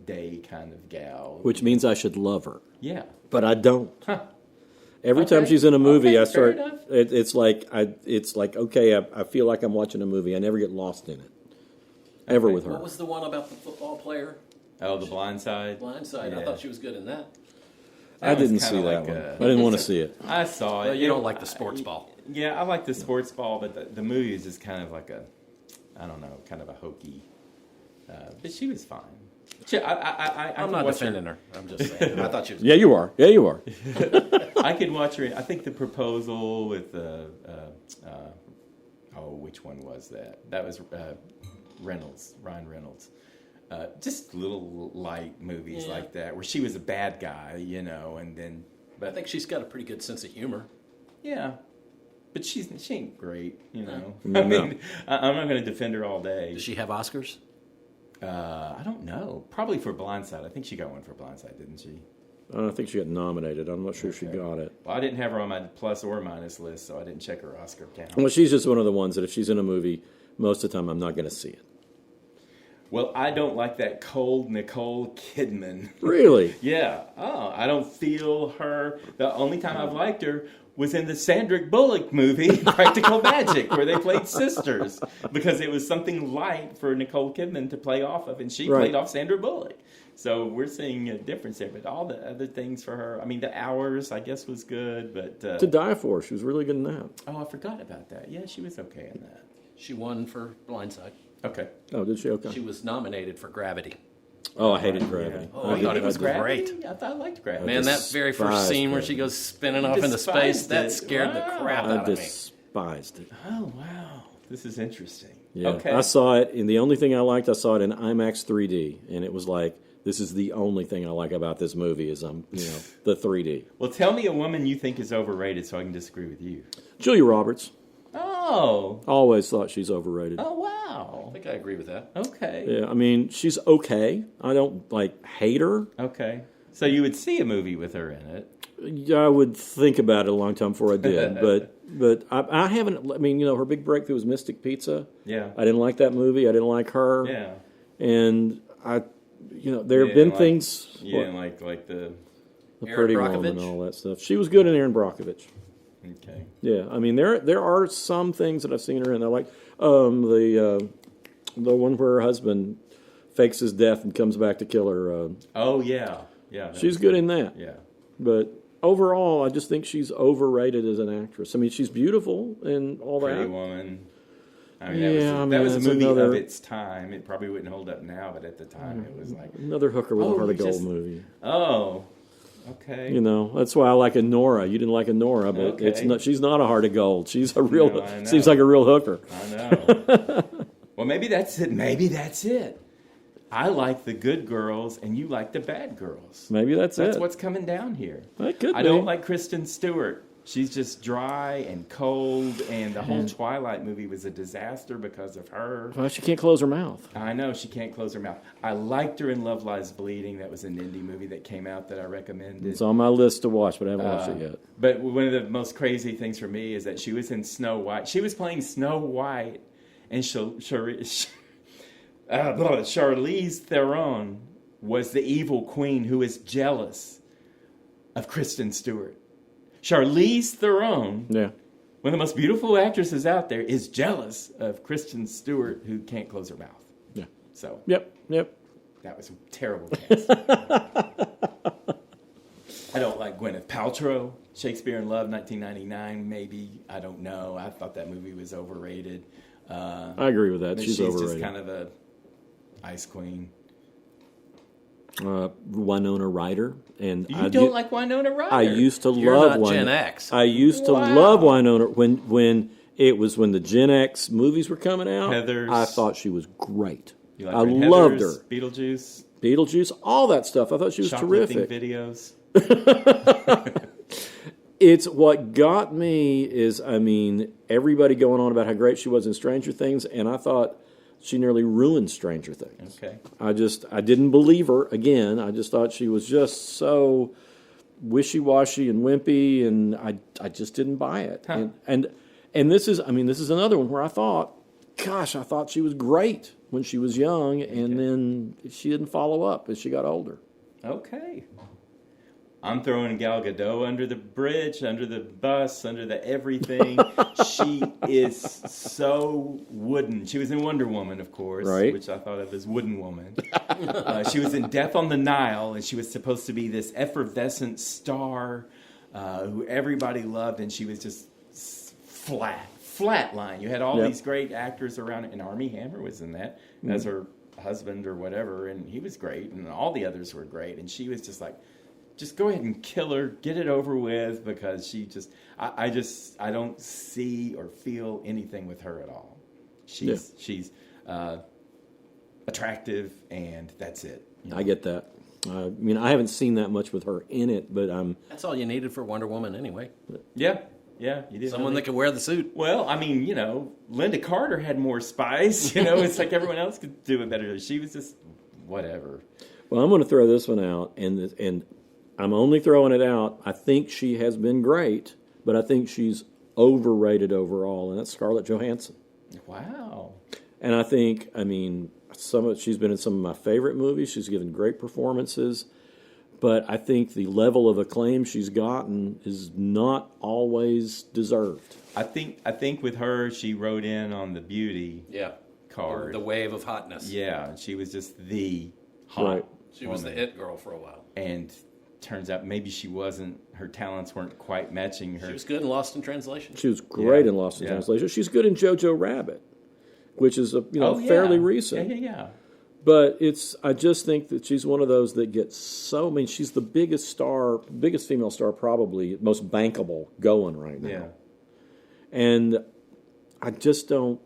day kind of gal. Which means I should love her. Yeah. But I don't. Huh. Every Okay. time she's in a movie, Okay, I start. fair enough. It's like okay, I feel like I'm watching a movie. I never get lost in it, ever with her. What was the one about the football player? Oh, The Blind Side. Blindside. I Yeah. thought she was good in that. I was didn't kinda see that like one. a- I didn't want to see it. I saw it. Well, you don't like the sports ball. Yeah, I like the sports ball, but the movie is just kind of like kind of a hokey. But she was fine. I'm not defending her. I'm just saying. I thought she was. Yeah, you are. Yeah, you are. I could watch her. I think The Proposal with which one was that? That was Ryan Reynolds. Just little light movies like that where she was a bad guy, and then. But I think she's got a pretty good sense of humor. Yeah, but she ain't great, No. I mean, I'm not going to defend her all day. Does she have Oscars? I don't know. Probably for Blindside. I think she got one for Blindside, didn't she? I don't think she got nominated. I'm not sure she Okay. got it. Well, I didn't have her on my plus or minus list, so I didn't check her Oscar count. Well, she's just one of the ones that if she's in a movie, most of the time I'm not going to see it. Well, I don't like that cold Nicole Kidman. Really? Yeah. Oh, I don't feel her. The only time I've liked her was in the Sandra Bullock movie, Practical Magic, where they played sisters, because it was something light for Nicole Kidman to play off of, and she Right. played off Sandra Bullock. So we're seeing a difference there. But all the other things for her, I mean, The Hours, I guess, was good, but... To Die For, she was really good in that. oh, I forgot about that. Yeah, she was okay in that. She won for Blindside. Okay. Oh, did she? Okay. She was nominated for Gravity. Oh, I hated Gravity. Oh, I thought it was Gravity? great. I thought I liked Gravity. Man, that very first despised scene where she Gravity. goes spinning off into space, Despised that it. scared the Wow. crap I out of me. despised it. Oh, wow. This is interesting. Yeah. Okay. I saw it, and the only thing I liked, I saw it in IMAX 3D, and it was like, this is the only thing I like about this movie is the 3D. Well, tell me a woman you think is overrated so I can disagree with you. Julia Roberts. Oh. Always thought she's overrated. Oh, I wow. think I agree with that. Okay. Yeah, I mean, she's okay. I don't, hate her. Okay. So you would see a movie with her in it. Yeah, I would think about it a long time before I did, but I haven't, her big breakthrough was Mystic Pizza. Yeah. I didn't like that movie. I didn't like her. Yeah. And there have Yeah, been like- things... You didn't like the... The Erin Pretty Woman Brockovich? and all that stuff. She was good in Erin Brockovich. Okay. Yeah, I mean there are some things that I've seen her in. I like the one where her husband fakes his death and comes back to kill her. Oh, yeah. Yeah. that She's was good in that. Yeah. But overall, I just think she's overrated as an actress. I mean, she's beautiful and all Pretty that. Woman. I mean, Yeah, that was a that's movie of another- its time. It probably wouldn't hold up now, but at the time it was like... Another hooker with Oh, a heart of you gold just- movie. Oh. Okay. That's why I like Nora. You didn't like Nora, but Okay. it's not. She's not a heart of gold. She's a real. No, I know. Seems like a real hooker. I know. Well, maybe that's it. Maybe that's it. I like the good girls, and you like the bad girls. Maybe that's That's it. what's coming down here. That could I be. don't like Kristen Stewart. She's just dry and cold, and the whole Twilight movie was a disaster because of her. Well, she can't close her mouth. I know, she can't close her mouth. I liked her in Love Lies Bleeding. That was an indie movie that came out that I recommended. It's on my list to watch, but I haven't watched it yet. But one of the most crazy things for me is that she was in Snow White. She was playing Snow White, and Charlize Theron was the evil queen who is jealous of Kristen Stewart. Charlize Theron, Yeah. one of the most beautiful actresses out there, is jealous of Kristen Stewart, who can't close her mouth. Yeah. So Yep. that was a terrible cast. I don't like Gwyneth Paltrow. Shakespeare in Love, 1999, maybe. I don't know. I thought that movie was overrated. I agree with that. But She's just overrated. kind of a ice queen. Winona Ryder, and You don't like Winona Ryder? I used to You're love not Winona. Gen X. I used to Wow. love Winona when the Gen X movies were coming out. Heathers. I thought she was great. You like I her in loved Heathers, her. Beetlejuice, Beetlejuice, all that stuff. I thought she was shoplifting terrific. videos. It's what got me is, everybody going on about how great she was in Stranger Things, and I thought she nearly ruined Stranger Things. Okay. I didn't believe her again. I just thought she was just so wishy-washy and wimpy, and I just didn't buy it. Huh. And this is another one where I thought she was great when she was young, and then she didn't follow up as she got older. Okay. I'm throwing Gal Gadot under the bridge, under the bus, under the everything. She is so wooden. She was in Wonder Woman, of course, right, which I thought of as Wooden Woman. She was in Death on the Nile, and she was supposed to be this effervescent star who everybody loved, and she was just flat line. You had all these great actors around it, and Armie Hammer was in that as her husband or whatever, and he was great, and all the others were great, and she was just like, just go ahead and kill her, get it over with, because she just, I don't see or feel anything with her at all. She's attractive, and that's it. You know? I get that. I mean, I haven't seen that much with her in it, but that's all you needed for Wonder Woman anyway. Yeah, you did. Someone that could wear the suit. Well, I mean, Linda Carter had more spice. It's like everyone else could do it better. She was just whatever. Well, I'm going to throw this one out, and I'm only throwing it out. I think she has been great, but I think she's overrated overall, and that's Scarlett Johansson. Wow. And I think, she's been in some of my favorite movies. She's given great performances, but I think the level of acclaim she's gotten is not always deserved. I think with her, she wrote in on the beauty card. The wave of hotness. Yeah, she was just the hot right. She was the it girl for a while. And turns out maybe she wasn't, her talents weren't quite matching her. She was good in Lost in Translation. She was great in Lost in Translation. She's good in Jojo Rabbit, which is fairly recent. Yeah. But I just think that she's one of those that gets she's the biggest female star probably, most bankable going right now. Yeah. And I just don't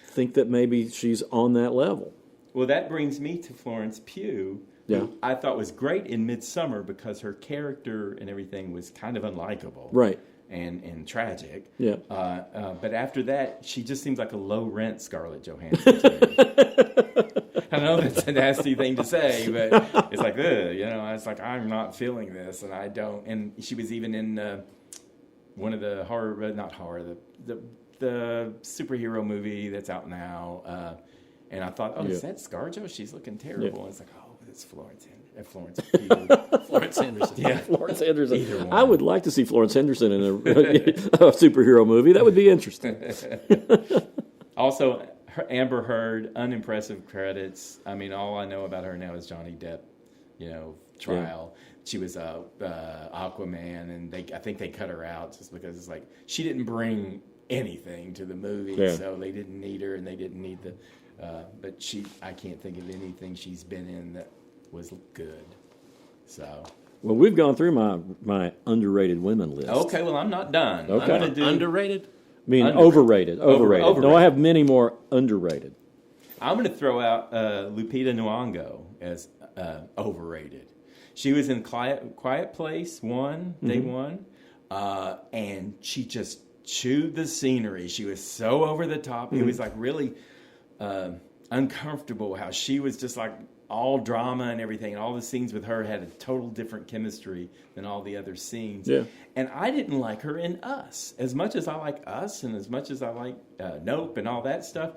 think that maybe she's on that level. Well, that brings me to Florence Pugh, who I thought was great in Midsummer because her character and everything was kind of unlikable. Right. And tragic. Yeah. But after that, she just seems like a low-rent Scarlett Johansson to me. I know that's a nasty thing to say, but it's like, it's like, I'm not feeling this, and I don't. And she was even in one of the the superhero movie that's out now. And I thought, is that ScarJo? She's looking terrible. And it's like, it's Florence Pugh. Florence Henderson. Yeah, Florence Henderson. Either one. I would like to see Florence Henderson in a superhero movie. That would be interesting. Also, Amber Heard, unimpressive credits. I mean, all I know about her now is Johnny Depp, trial. Yeah. She was Aquaman, and I think they cut her out just because it's like she didn't bring anything to the movie, so they didn't need her, and they didn't need the. But I can't think of anything she's been in that was good. So. Well, we've gone through my underrated women list. Okay, well, I'm not done. Okay. I'm going to do underrated. Overrated. No, I have many more underrated. I'm going to throw out Lupita Nyong'o as overrated. She was in Quiet Place day one, and she just chewed the scenery. She was so over the top. It was like really uncomfortable how she was just like all drama and everything, and all the scenes with her had a total different chemistry than all the other scenes. Yeah. And I didn't like her in Us. As much as I like Us and as much as I like Nope and all that stuff,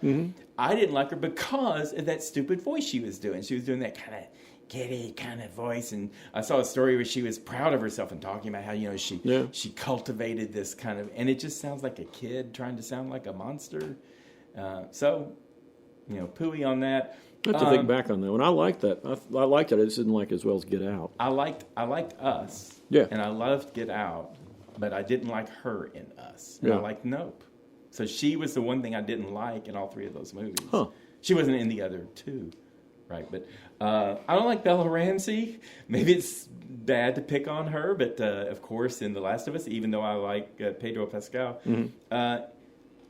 I didn't like her because of that stupid voice she was doing. She was doing that kind of giddy kind of voice, and I saw a story where she was proud of herself and talking about how she cultivated this kind of, and it just sounds like a kid trying to sound like a monster. So pooey on that. I have to think back on that one. I liked that. I liked it. I just didn't like it as well as Get Out. I liked Us. Yeah. And I loved Get Out, but I didn't like her in Us. And I liked Nope. So she was the one thing I didn't like in all three of those movies. Huh. She wasn't in the other two, right? But I don't like Bella Ramsey. Maybe it's bad to pick on her, but of course in The Last of Us, even though I like Pedro Pascal,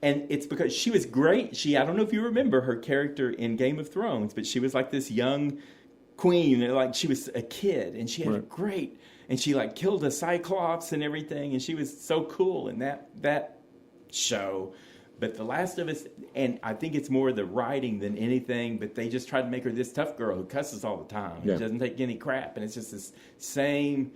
and it's because she was great. I don't know if you remember her character in Game of Thrones, but she was like this young queen. Like she was a kid, and she had a great, and she like killed a Cyclops and everything, and she was so cool in that show. But The Last of Us, and I think it's more the writing than anything, but they just tried to make her this tough girl who cusses all the time. Yeah. Who doesn't take any crap. And it's just this same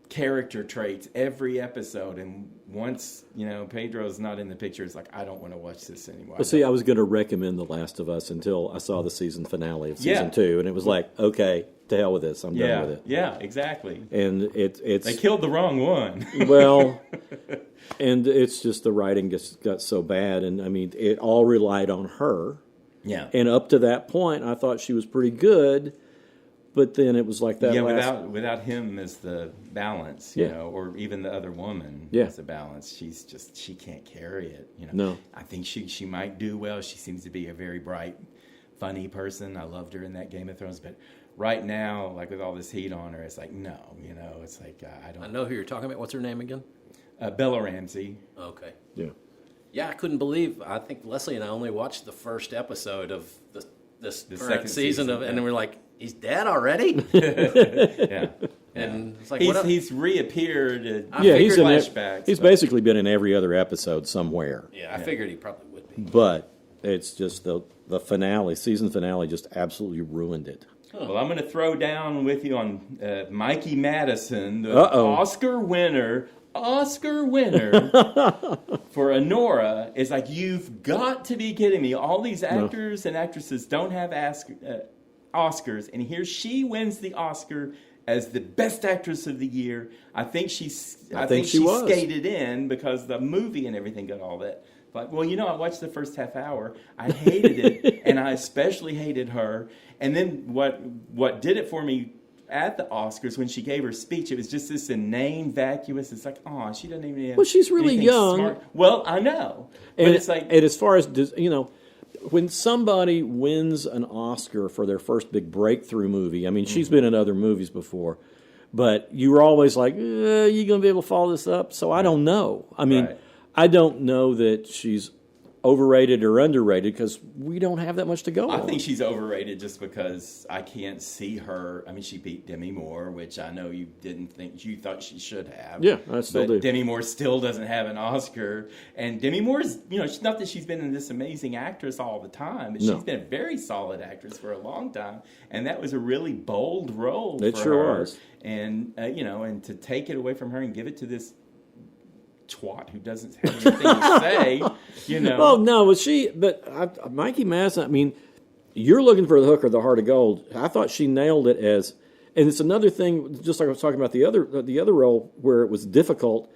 character traits every episode. And once, Pedro's not in the picture, it's like, I don't want to watch this anymore. Well, see, I was going to recommend The Last of Us until I saw the season finale of season 2, and it was like, okay, to hell with this. I'm done with it. Yeah, exactly. And it's... They killed the wrong one. Well, and it's just the writing got so bad, and I mean, it all relied on her. Yeah. And up to that point, I thought she was pretty good, but then it was like that. Yeah, without him as the balance, or even the other woman as the balance, she can't carry it. No. I think she might do well. She seems to be a very bright, funny person. I loved her in that Game of Thrones, but right now, like with all this heat on her, it's like no, it's like I don't. I know who you're talking about. What's her name again? Bella Ramsey. Okay. Yeah. Yeah, I couldn't believe. I think Leslie and I only watched the first episode of this The current second season, and then we're like, he's dead already. Yeah. And it's like, he's reappeared. He's in flashbacks. He's basically been in every other episode somewhere. Yeah, I figured he probably would be. But it's just the finale, season finale, just absolutely ruined it. Well, I'm going to throw down with you on Mikey Madison, the Oscar winner for Honora. Is like, you've got to be kidding me. All these actors and actresses don't have Oscars, and here she wins the Oscar as the best actress of the year. I think she skated in because the movie and everything got all that. Like, well, I watched the first half hour. I hated it, and I especially hated her. And then what did it for me at the Oscars when she gave her speech, it was just this inane, vacuous. It's like, oh, she doesn't even have Well, she's really young. Smart. Well, I know. But And it's like... And as far as, when somebody wins an Oscar for their first big breakthrough movie, I mean, she's been in other movies before, but you were always like, are you going to be able to follow this up? So I don't know. I mean... Right. I don't know that she's overrated or underrated because we don't have that much to go on. I think she's overrated just because I can't see her. I mean, she beat Demi Moore, which I know you thought she should have. Yeah, I still do. Demi Moore still doesn't have an Oscar. And Demi Moore's, it's not that she's been this amazing actress all the time, but she's been a very solid actress for a long time. And that was a really bold role for her. It sure was. And, and to take it away from her and give it to this twat who doesn't have anything to say, Oh no, but Mikey Madison, I mean, you're looking for the hook or the heart of gold. I thought she nailed it and it's another thing, just like I was talking about the other role where it was difficult.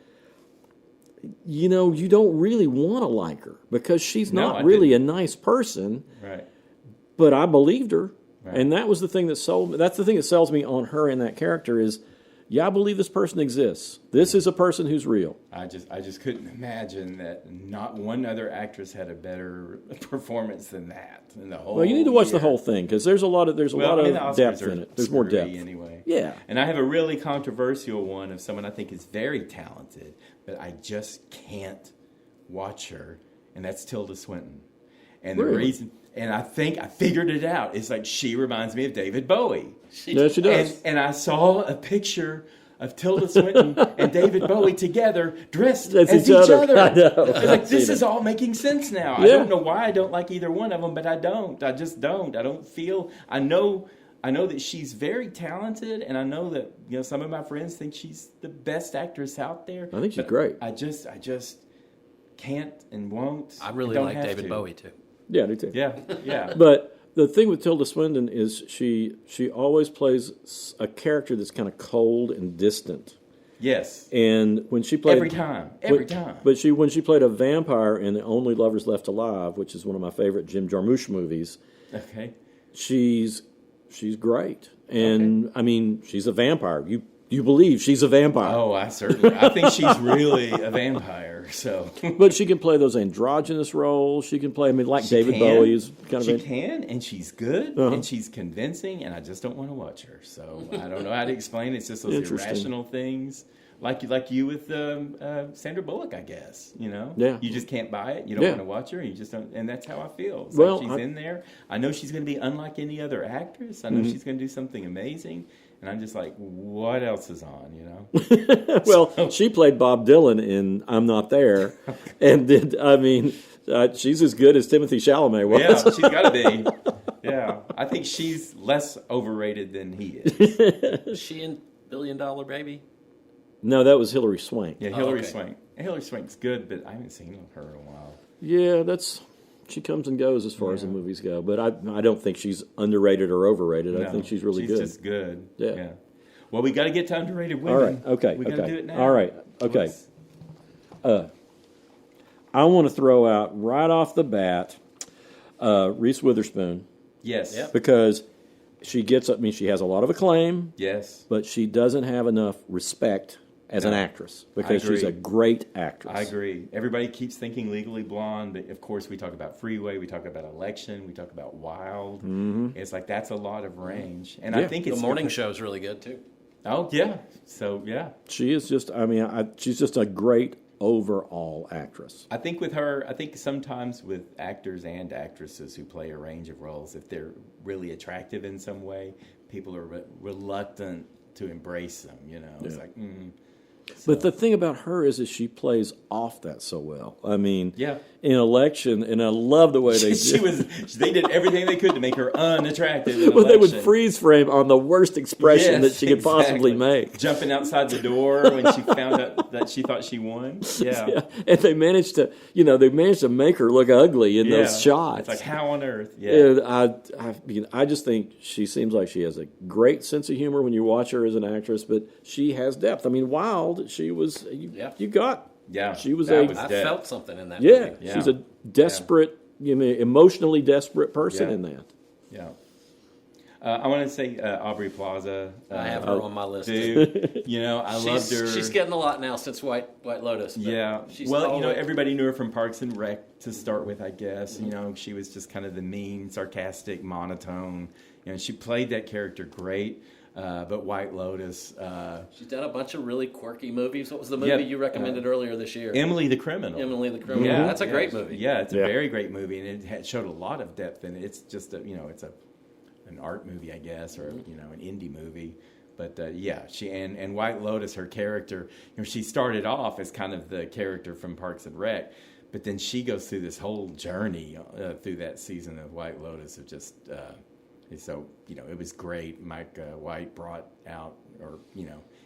You don't really want to like her because she's not really a nice person. Right. But I believed her. Right. And that was the thing that sold me. That's the thing that sells me on her and that character is, I believe this person exists. This is a person who's real. I just couldn't imagine that not one other actress had a better performance than that in the whole. Well, you need to watch year. the whole thing because there's a lot of depth in it. There's more depth anyway. Yeah, and I have a really controversial one of someone I think is very talented, but I just can't watch her, and that's Tilda Swinton. And really? The reason, and I think I figured it out. It's like she reminds me of David Bowie. She does. And I saw a picture of Tilda Swinton and David Bowie together, dressed as each other. I know. I was like, this is all making sense now. Yeah. I don't know why I don't like either one of them, but I don't. I just don't. I don't feel. I know that she's very talented, and I know that some of my friends think she's the best actress out there. I think she's great. I just can't and won't. I really like David Bowie too. Yeah, I do too. Yeah. But the thing with Tilda Swinton is she always plays a character that's kind of cold and distant. Yes. And when she played every time. But when she played a vampire in The Only Lovers Left Alive, which is one of my favorite Jim Jarmusch movies. Okay. She's great. And I mean, she's a vampire. You believe she's a vampire. Oh, I think she's really a vampire. So, but she can play those androgynous roles. She can play. I mean, like David Bowie is kind of. She can, and she's good, and she's convincing. And I just don't want to watch her. So I don't know how to explain it. It's just those irrational things, like you with Sandra Bullock, I guess. Yeah. You just can't buy it. You don't want to watch her. You just don't, and that's how I feel. It's she's in there. I know she's going to be unlike any other actress. I know she's going to do something amazing. And I'm just like, what else is on, you know? Well, she played Bob Dylan in I'm Not There. And she's as good as Timothee Chalamet was. Yeah, she's got to be. Yeah, I think she's less overrated than he is. Is she in $1 Billion Baby? No, that was Hilary Swank. Yeah, Hilary Swank. Hilary Swank's good, but I haven't seen her in a while. Yeah, she comes and goes as far as the movies go. But I don't think she's underrated or overrated. No, I think she's really good. She's just good. Yeah. Well, we got to get to underrated women. All right. Okay. We got to do it now. All right. Okay. I want to throw out right off the bat Reese Witherspoon. Yes. Yep. Because she has a lot of acclaim. Yes. But she doesn't have enough respect as an actress because she's a great actress. I agree. Everybody keeps thinking Legally Blonde, but of course we talk about Freeway, we talk about Election, we talk about Wild. Mm-hmm. It's like that's a lot of range, and I think The morning show's really good too. Oh yeah, so yeah, she is just. She's just a great overall actress. I think with her, sometimes with actors and actresses who play a range of roles, if they're really attractive in some way, people are reluctant to embrace them. You know, it's like. So. But the thing about her is that she plays off that so well. I mean, in Election, and I love the way they did. They did everything they could to make her unattractive. In well, Election. they would freeze frame on the worst expression that she could possibly make. Jumping outside the door when she found out that she thought she won. Yeah. And they managed to make her look ugly in those shots. It's like, how on earth? Yeah. And I just think she seems like she has a great sense of humor when you watch her as an actress, but she has depth. I mean, Wild, she was, you got, she was I felt something in that movie. Yeah, she's a desperate, emotionally desperate person in that. Yeah. I want to say Aubrey Plaza. I have her on my list. Dude, I loved her. She's getting a lot now since White Lotus. Yeah. Everybody knew her from Parks and Rec to start with, I guess. Mm-hmm. She was just kind of the mean, sarcastic, monotone. She played that character great. But White Lotus. She's done a bunch of really quirky movies. What was the movie you recommended earlier this year? Emily the Criminal. Emily the Criminal. Yeah, that's a great movie. Yeah, it's a very great movie, and it showed a lot of depth in it. It's just it's an art movie, I guess, or an indie movie. But she and White Lotus, her character, she started off as kind of the character from Parks and Rec, but then she goes through this whole journey through that season of White Lotus of just. So, it was great. Mike White brought out,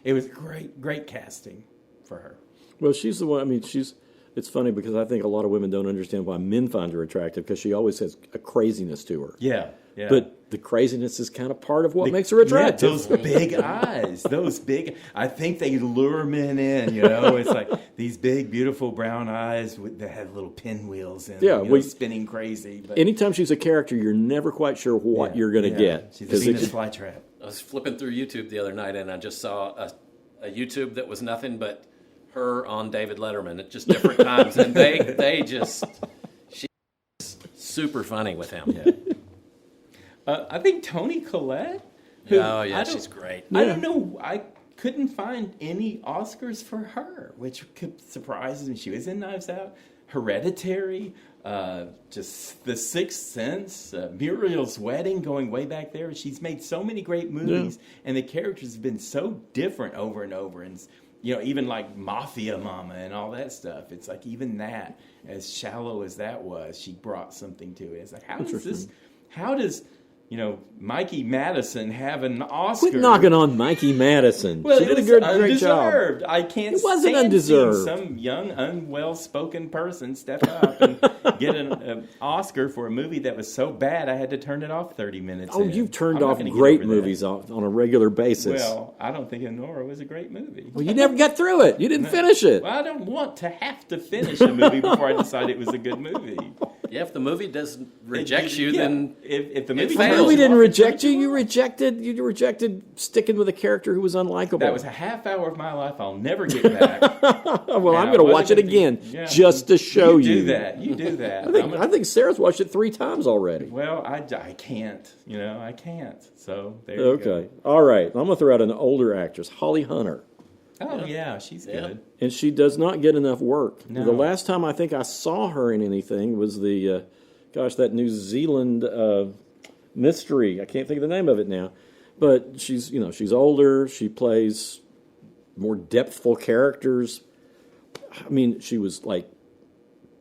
it was great casting for her. Well, she's the one, it's funny because I think a lot of women don't understand why men find her attractive because she always has a craziness to her. Yeah. But the craziness is kind of part of what makes her attractive. Those big eyes, I think they lure men in, It's like these big, beautiful brown eyes that have little pinwheels in them, spinning crazy. But anytime she's a character, you're never quite sure what you're going to get. She's a Venus flytrap. I was flipping through YouTube the other night, and I just saw a YouTube that was nothing but her on David Letterman at just different times, and she's super funny with him. Yeah. I think Toni Collette. She's great. I don't know. I couldn't find any Oscars for her, which surprises me. She was in Knives Out, Hereditary, just The Sixth Sense, Muriel's Wedding, going way back there. She's made so many great movies, and the characters have been so different over and over. And even like Mafia Mama and all that stuff. It's like even that, as shallow as that was, she brought something to it. It's like, how does Mikey Madison have an Oscar? Quit knocking on Mikey Madison. Well, she did a great job. I can't. It wasn't undeserved. Some young, unwell-spoken person step up and get an Oscar for a movie that was so bad I had to turn it off 30 minutes. Oh, you've turned off great movies on a regular basis. Well, I don't think Honora was a great movie. Well, you never got through it. You didn't finish it. Well, I don't want to have to finish a movie before I decide it was a good movie. Yeah, if the movie doesn't reject you, then if the movie fails. We didn't reject you. You rejected sticking with a character who was unlikable. That was a half hour of my life I'll never get back. Well, I'm going to watch it again just to show you. You do that. I think Sarah's watched it 3 times already. Well, I can't. I can't. So there you go. Okay. All right. I'm going to throw out an older actress, Holly Hunter. Oh, yeah, she's good. And she does not get enough work. No. The last time I think I saw her in anything was that New Zealand mystery. I can't think of the name of it now. But she's older. She plays more depthful characters. I mean, she was like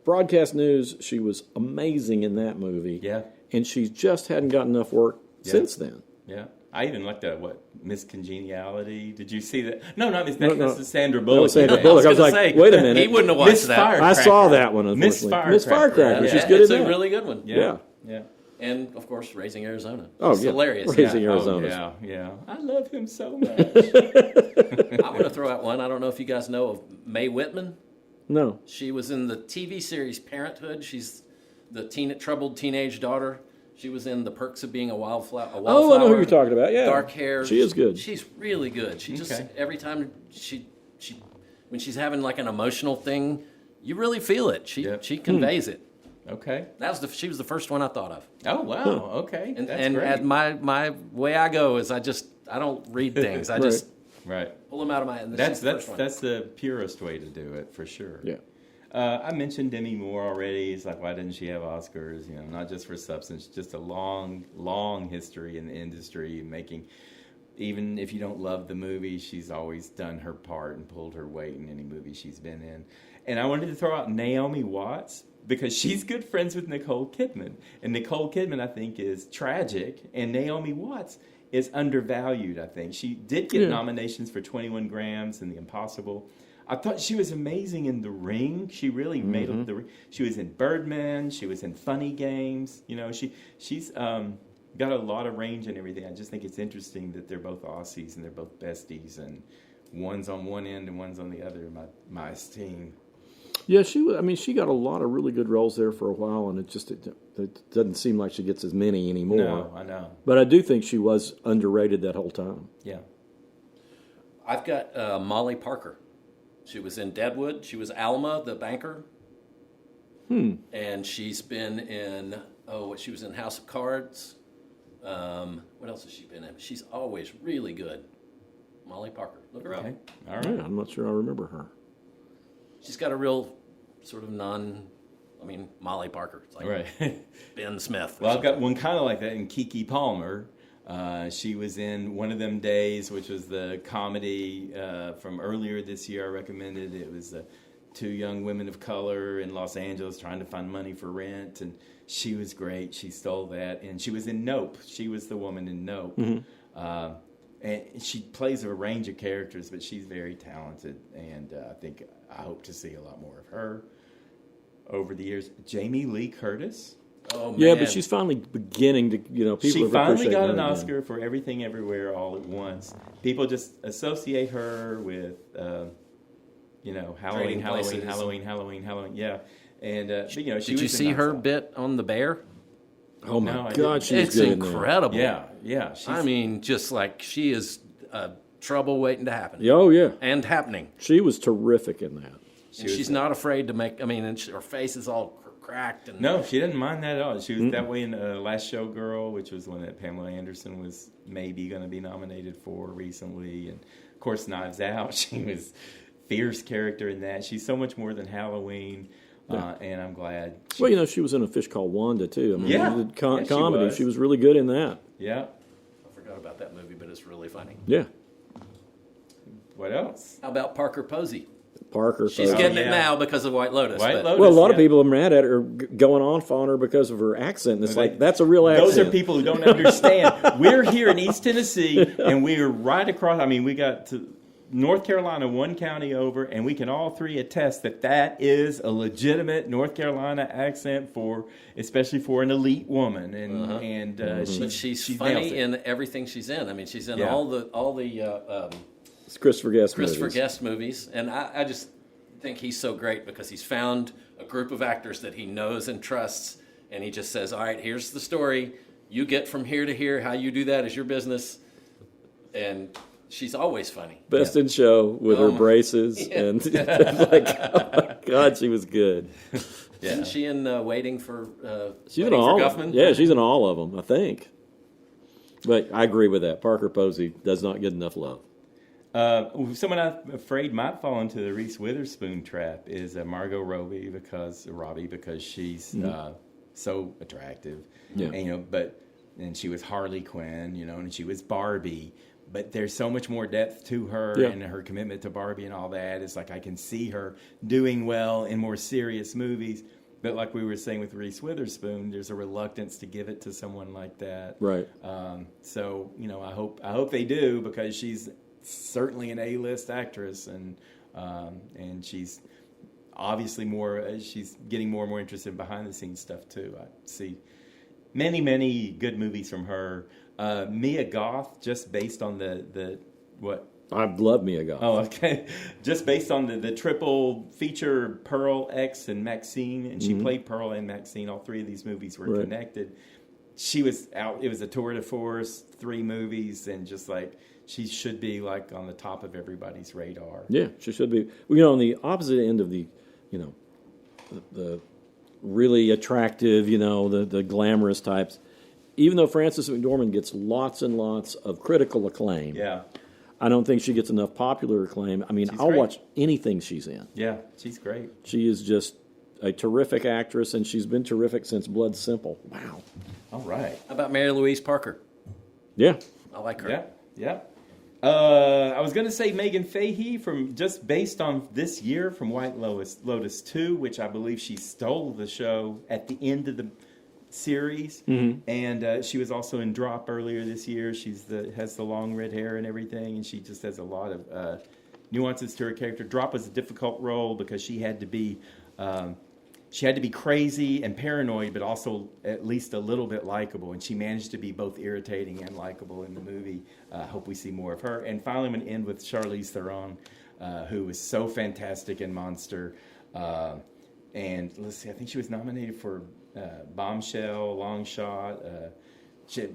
broadcast news. She was amazing in that movie. Yeah. And she just hadn't gotten enough work since then. Yeah. I even looked at Miss Congeniality. Did you see that? No, not Miss. No. That's Sandra Bullock. was Sandra Bullock. I was like, wait a minute. He wouldn't have watched Miss that. Firecracker. I saw that one. Miss Unfortunately. Miss Firecracker. Firecracker. Yeah, She's good it's at a that. really good one. Yeah. Yeah. And, of course, Raising Arizona. Oh, It's yeah. hilarious. Raising Yeah. Arizona. Yeah. I love him so much. I want to throw out one. I don't know if you guys know of Mae Whitman. No. She was in the TV series Parenthood. She's the troubled teenage daughter. She was in The Perks of Being a Wildflower. Oh, I know who you're talking about. Yeah. Dark hair. She is good. She's really good. She just, Okay. every time when she's having like an emotional thing, you really feel it. She conveys it. Okay. She was the first one I thought of. Oh, wow. Okay. And, That's and great. at my way I go is I don't read things. I just Right. pull them out of my. That's she's the first one. that's the purest way to do it, for sure. Yeah. I mentioned Demi Moore already. It's like, why didn't she have Oscars? Not just for substance, just a long, long history in the industry, making. Even if you don't love the movie, she's always done her part and pulled her weight in any movie she's been in. And I wanted to throw out Naomi Watts because she's good friends with Nicole Kidman. And Nicole Kidman, I think, is tragic. And Naomi Watts is undervalued, I think. She did get nominations for 21 Grams and The Impossible. I thought she was amazing in The Ring. She really made up The Ring. She was in Birdman. She was in Funny Games. She's got a lot of range and everything. I just think it's interesting that they're both Aussies and they're both besties, and one's on one end and one's on the other in my esteem. Yeah, she got a lot of really good roles there for a while, and it doesn't seem like she gets as many anymore. No, I know. But I do think she was underrated that whole time. Yeah. I've got Molly Parker. She was in Deadwood. She was Alma, the banker. And she's been in, she was in House of Cards. What else has she been in? She's always really good. Molly Parker. Look her up. Okay. All right. Yeah, I'm not sure I remember her. She's got a real sort of Molly Parker. It's like Right. Ben Smith. Well, I've got one kind of like that in Keke Palmer. She was in One of Them Days, which was the comedy from earlier this year I recommended. It was two young women of color in Los Angeles trying to find money for rent, and she was great. She stole that. And she was in Nope. She was the woman in Nope. And she plays a range of characters, but she's very talented, and I hope to see a lot more of her over the years. Jamie Lee Curtis. Oh, man. Yeah, but she's finally beginning to, people She have finally appreciated got her an again. Oscar for Everything Everywhere All at Once. People just associate her with, Trading Places. Halloween. Yeah, and but, she Did was you in see her nonstop. bit on The Bear? Oh, my No, I God, didn't. she was It's good in that. incredible. Yeah. Just like she is trouble waiting to happen. Oh, yeah. And happening. She was terrific in that. She's not afraid to make, her face is all cracked. And No, she didn't mind that at all. She was that way in Last Show Girl, which was one that Pamela Anderson was maybe going to be nominated for recently. And, of course, Knives Out. She was fierce character in that. She's so much more than Halloween, and I'm glad. Well, she was in A Fish Called Wanda, too. Yeah. She did Yeah, she comedy. was. She was really good in that. Yeah. I forgot about that movie, but it's really funny. Yeah. What else? How about Parker Posey? Parker. She's so- getting yeah. it now because of White Lotus. White but- Lotus. Well, a lot of yeah. people are mad at her going off on her because of her accent. And it's They- like, that's a real accent. Those are people who don't understand. We're here in East Tennessee, and we're right across. We got to North Carolina, one county over, and we can all three attest that is a legitimate North Carolina accent especially for an elite woman. And But she's funny in everything she's in. She's in all the It's Christopher Guest Christopher movies. Guest movies, and I just think he's so great because he's found a group of actors that he knows and trusts, and he just says, all right, here's the story. You get from here to here. How you do that is your business. And she's always funny. Best in Show with her braces. And like, oh my God, she was good. Isn't she in Waiting for She's Waiting in all for of them. Guffman? Yeah, she's in all of them, I think. But I agree with that. Parker Posey does not get enough love. Someone I'm afraid might fall into the Reese Witherspoon trap is Margot Robbie because she's so attractive. Yeah. And, but and she was Harley Quinn, and she was Barbie. But there's so much more depth to her and her commitment to Barbie and all that. It's like I can see her doing well in more serious movies. But like we were saying with Reese Witherspoon, there's a reluctance to give it to someone like that. Right. So I hope they do, because she's certainly an A-list actress, and she's obviously she's getting more and more interested in behind the scenes stuff too. I see many good movies from her. Mia Goth, just based on the what? I love Mia Goth. Oh, okay. Just based on the triple feature, Pearl, X, and Maxine, and she played Pearl and Maxine. All three of these movies were connected. She was out. It was a tour de force, 3 movies, and just like she should be like on the top of everybody's radar. Yeah, she should be. Well, on the opposite end of the really attractive, the glamorous types. Even though Frances McDormand gets lots and lots of critical acclaim, I don't think she gets enough popular acclaim. I mean, I'll watch anything she's in. Yeah, she's great. She is just a terrific actress, and she's been terrific since Blood Simple. Wow. All right. How about Mary Louise Parker? Yeah. I like her. Yeah. I was going to say Megan Fahey, from just based on this year from White Lotus 2, which I believe she stole the show at the end of the series, and she was also in Drop earlier this year. Has the long red hair and everything, and she just has a lot of nuances to her character. Drop was a difficult role because she had to be crazy and paranoid, but also at least a little bit likable, and she managed to be both irritating and likable in the movie. I hope we see more of her. And finally, I'm going to end with Charlize Theron, who was so fantastic in Monster. And let's see, I think she was nominated for Bombshell, Long Shot.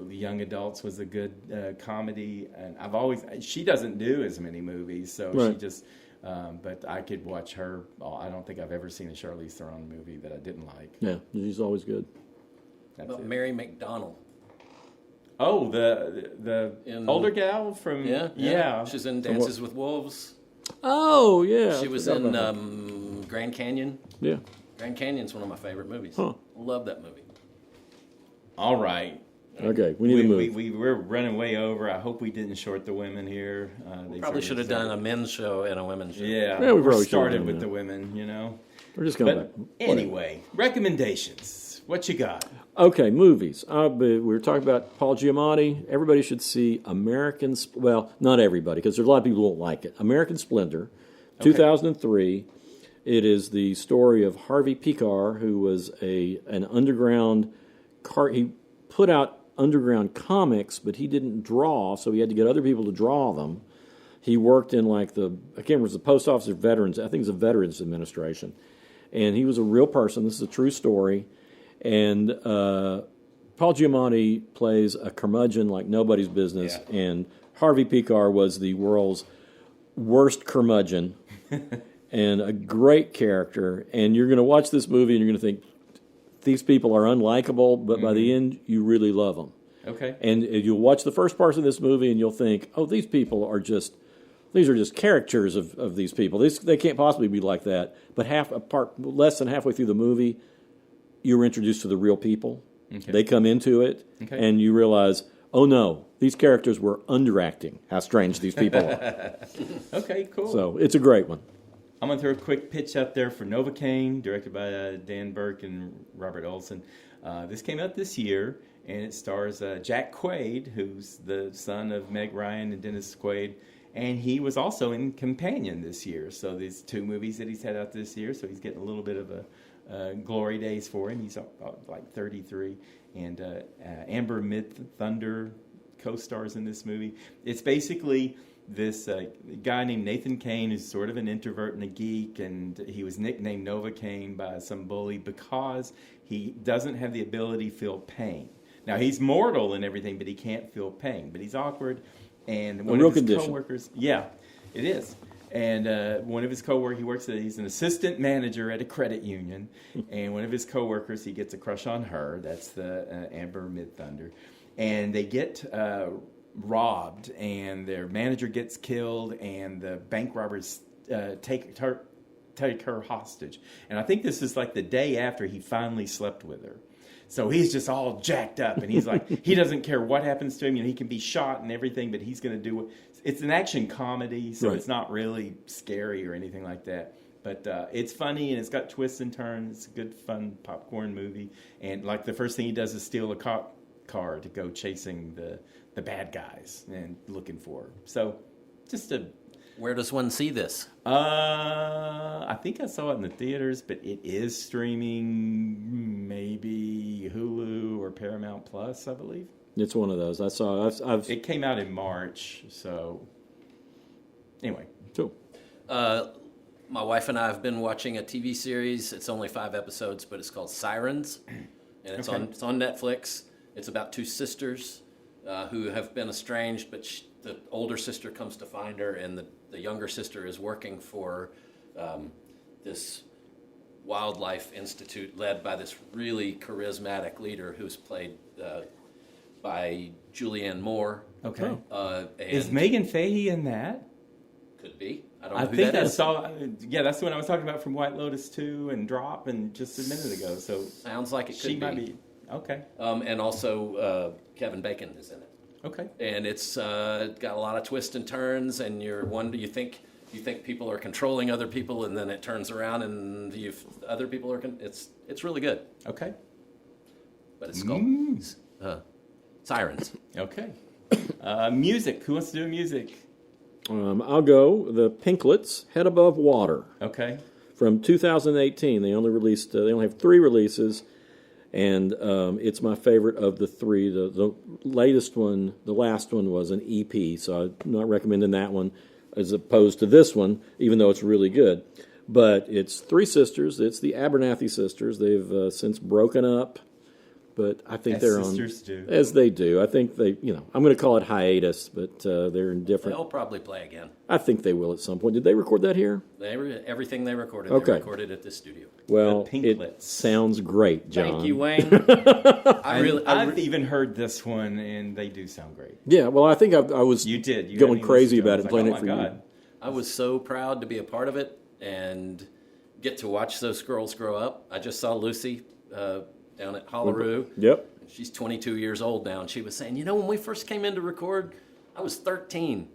Young Adults was a good comedy, and she doesn't do as many movies, so she just. But I could watch her. I don't think I've ever seen a Charlize Theron movie that I didn't like. Yeah, she's always good. But Mary McDonnell. Oh, the older gal from She's in Dances with Wolves. Oh yeah, she was in Grand Canyon. Yeah, Grand Canyon's one of my favorite movies. Huh. Love that movie. All right. Okay, we need to move. We're running way over. I hope we didn't short the women here. We probably should have done a men's show and a women's show. Yeah, we probably started with the women, We're just going back. Anyway, recommendations. What you got? Okay, movies. We were talking about Paul Giamatti. Everybody should see well, not everybody, because there's a lot of people who won't like it. American Splendor, 2003. It is the story of Harvey Pekar, who was an underground he put out underground comics, but he didn't draw, so he had to get other people to draw them. He worked in I can't remember, it was the post office or veterans, I think it was the Veterans Administration. And he was a real person. This is a true story. And Paul Giamatti plays a curmudgeon like nobody's business, and Harvey Pekar was the world's worst curmudgeon and a great character. And you're going to watch this movie and you're going to think, these people are unlikable, but by the end, you really love them. Okay. And you'll watch the first parts of this movie, and you'll think, oh, these are just caricatures of these people. They can't possibly be like that. But less than halfway through the movie, you're introduced to the real people. Okay. They come into it, and you realize, oh, no, these characters were underacting. How strange these people are. Okay, cool. So it's a great one. I'm going to throw a quick pitch out there for Novocaine, directed by Dan Burke and Robert Olson. This came out this year, and it stars Jack Quaid, who's the son of Meg Ryan and Dennis Quaid, and he was also in Companion this year. So these 2 movies that he's had out this year, so he's getting a little bit of a glory days for him. He's like 33, and Amber Mid-Thunder co-stars in this movie. It's basically this guy named Nathan Kane is sort of an introvert and a geek, and he was nicknamed Novocaine by some bully because he doesn't have the ability to feel pain. Now, he's mortal and everything, but he can't feel pain. But he's awkward, and one of his coworkers... Yeah, it is. And one of his coworkers, he's an assistant manager at a credit union, and one of his coworkers, he gets a crush on her. That's the Amber Mid-Thunder. And they get... robbed, and their manager gets killed, and the bank robbers take her hostage. And I think this is like the day after he finally slept with her. So he's just all jacked up, and he's like, he doesn't care what happens to him. He can be shot and everything, but he's going to do it. It's an action comedy, so Right. it's not really scary or anything like that. But it's funny, and it's got twists and turns. It's a good, fun popcorn movie. And like the first thing he does is steal a cop car to go chasing the bad guys and looking for her. So just a... Where does one see this? I think I saw it in the theaters, but it is streaming, maybe Hulu or Paramount Plus, I believe. It's one of those. I saw. It came out in March, so anyway. Cool. My wife and I have been watching a TV series. It's only 5 episodes, but it's called Sirens, and it's on Netflix. It's about 2 sisters who have been estranged, but the older sister comes to find her, and the younger sister is working for this wildlife institute led by this really charismatic leader who's played by Julianne Moore. Okay. And Is Megan Fahey in that? could be. I don't know I who think that I is. saw. Yeah, that's the one I was talking about from White Lotus 2 and Drop, and just a minute ago. So Sounds like it could she be. might be. Okay. And also Kevin Bacon is in it. Okay. And it's got a lot of twists and turns, and you think people are controlling other people, and then it turns around and other people are. It's really good, Okay. but it's called Sirens. Okay. Music. Who wants to do music? I'll go. The Pinklets, Head Above Water, Okay. from 2018. They only have 3 releases, and it's my favorite of the 3. The latest one, the last one, was an EP, so I'm not recommending that one as opposed to this one, even though it's really good. But it's 3 sisters. It's the Abernathy sisters. They've since broken up, but I think As they're sisters do. as they do. I think they, I'm going to call it hiatus, but they're in different. They'll probably play again. I think they will at some point. Did they record that here? Everything they recorded, Okay. they recorded at this studio. Well, The it Pinklets. sounds great, John. Thank you, Wayne. I've even heard this one, and they do sound great. Yeah, well, I think I was You did. You going hadn't even crazy listened to about it, I was playing like, it for oh my you. God. I was so proud to be a part of it and get to watch those girls grow up. I just saw Lucy down at Holaroo. Yep. She's 22 years old now, and she was saying, when we first came in to record, I was 13.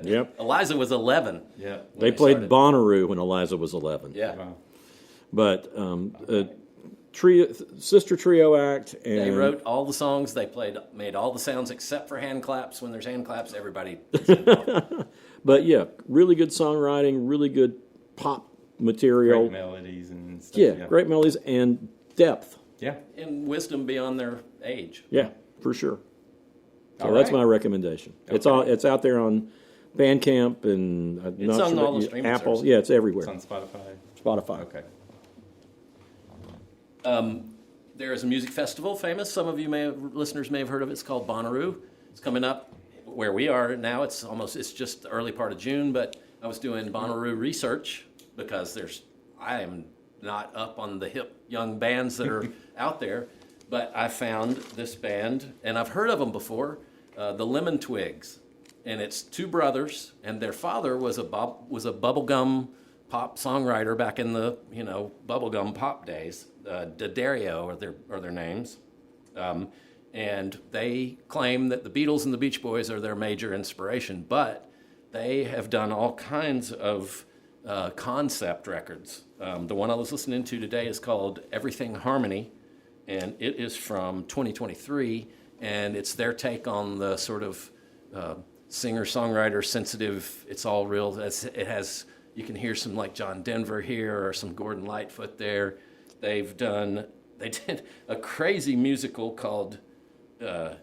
Yep. Eliza was 11. Yeah. They played Bonnaroo when Eliza was 11. Yeah. Wow. But sister trio act, and They wrote all the songs. They made all the sounds except for hand claps. When there's hand claps, everybody. But yeah, really good songwriting, really good pop material. Great melodies and stuff. Yeah, great melodies and depth. Yeah. And wisdom beyond their age. Yeah, for sure. So All that's right. my recommendation. It's Okay. It's out there on Bandcamp and It's on all the streaming Apple. services. Yeah, it's everywhere. It's on Spotify. Spotify. Okay. There is a music festival famous. Some of you listeners may have heard of it. It's called Bonnaroo. It's coming up where we are now. It's just the early part of June, but I was doing Bonnaroo research because I am not up on the hip young bands that are out there, but I found this band, and I've heard of them before, the Lemon Twigs, and it's 2 brothers, and their father was a bubblegum pop songwriter back in the bubblegum pop days. D'Addario are their names, and they claim that the Beatles and the Beach Boys are their major inspiration, but they have done all kinds of concept records. The one I was listening to today is called Everything Harmony, and it is from 2023, and it's their take on the sort of singer-songwriter sensitive, it's all real. It has, you can hear some like John Denver here or some Gordon Lightfoot there. They did a crazy musical called, Go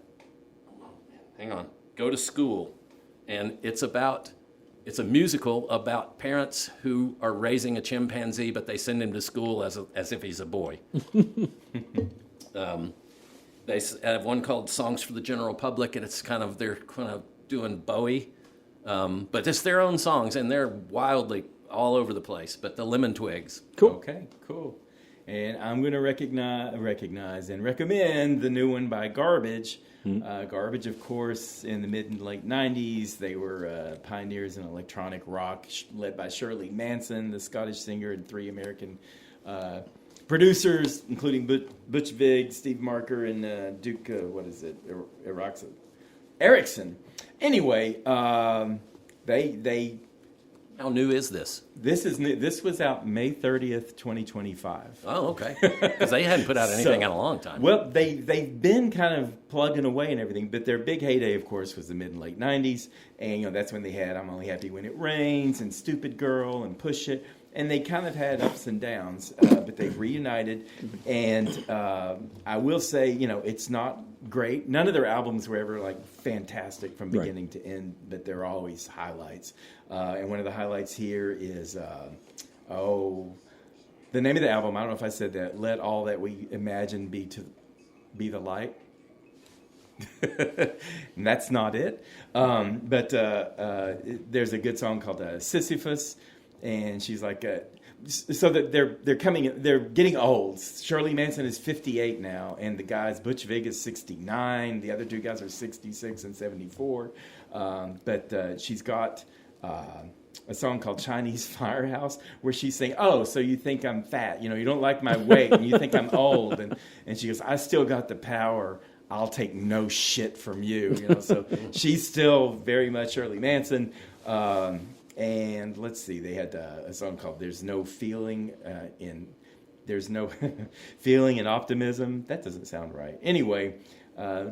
to School, and it's a musical about parents who are raising a chimpanzee, but they send him to school as if he's a boy. They have one called Songs for the General Public, and they're kind of doing Bowie, but it's their own songs, and they're wildly all over the place. But the Lemon Twigs. Cool. Okay, cool. And I'm going to recognize and recommend the new one by Garbage. Garbage, of course, in the mid and late 90s, they were pioneers in electronic rock, led by Shirley Manson, the Scottish singer, and 3 American Producers, including Butch Vig, Steve Marker, and Duke, Erickson. Anyway, they How new is this? This is new. This was out May 30th, 2025. Oh, okay. Because they hadn't put out anything in a long time. Well, they've been kind of plugging away and everything, but their big heyday, of course, was the mid and late 90s. And, that's when they had I'm Only Happy When It Rains and Stupid Girl and Push It. And they kind of had ups and downs, but they've reunited. And I will say, it's not great. None of their albums were ever like fantastic from beginning to end, but they're always highlights. And one of the highlights here is, the name of the album, I don't know if I said that, Let All That We Imagine Be the Light. And that's not it. But there's a good song called Sisyphus. And she's like, so that they're getting old. Shirley Manson is 58 now, and the guys, Butch Vig is 69. The other two guys are 66 and 74. But she's got a song called Chinese Firehouse, where she's saying, "Oh, so you think I'm fat? You don't like my weight, and you think I'm old." And she goes, "I still got the power. I'll take no shit from you." So she's still very much Shirley Manson. And let's see, they had a song called "There's No Feeling There's No Feeling in Optimism." That doesn't sound right. Anyway,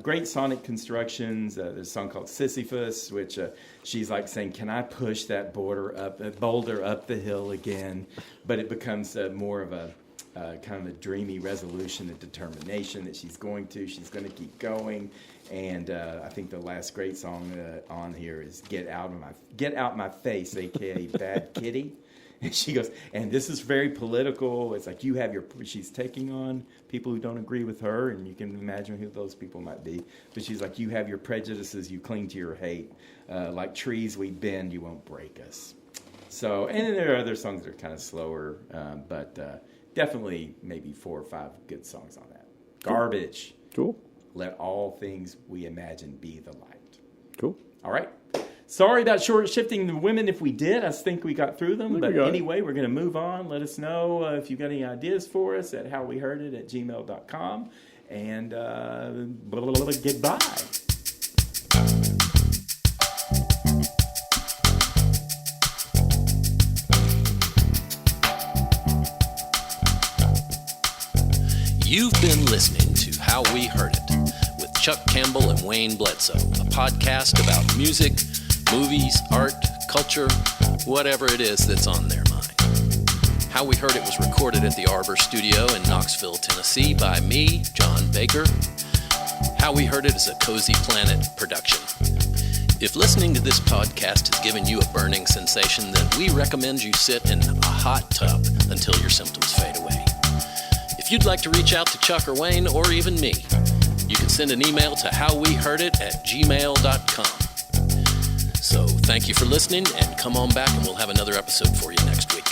great sonic constructions. There's a song called Sisyphus, which she's like saying, "Can I push that boulder up the hill again?" But it becomes more of a kind of a dreamy resolution and determination that she's going to keep going. And I think the last great song on here is Get Out My Face, a.k.a. Bad Kitty. And she goes, and this is very political. It's like she's taking on people who don't agree with her, and you can imagine who those people might be. But she's like, you have your prejudices, you cling to your hate. Like trees we bend, you won't break us. So, and then there are other songs that are kind of slower, but definitely maybe 4 or 5 good songs on that. Garbage. Cool. Let all things we imagine be the light. Cool. All right. Sorry about shifting the women if we did. I think we got through them. But anyway, we're going to move on. Let us know if you've got any ideas for us at howweheardit@gmail.com. And goodbye. You've been listening to How We Heard It with Chuck Campbell and Wayne Bledsoe, a podcast about music, movies, art, culture, whatever it is that's on their mind. How We Heard It was recorded at the Arbor Studio in Knoxville, Tennessee by me, John Baker. How We Heard It is a Cozy Planet production. If listening to this podcast has given you a burning sensation, then we recommend you sit in a hot tub until your symptoms fade away. If you'd like to reach out to Chuck or Wayne or even me, you can send an email to howweheardit@gmail.com. So thank you for listening, and come on back and we'll have another episode for you next week.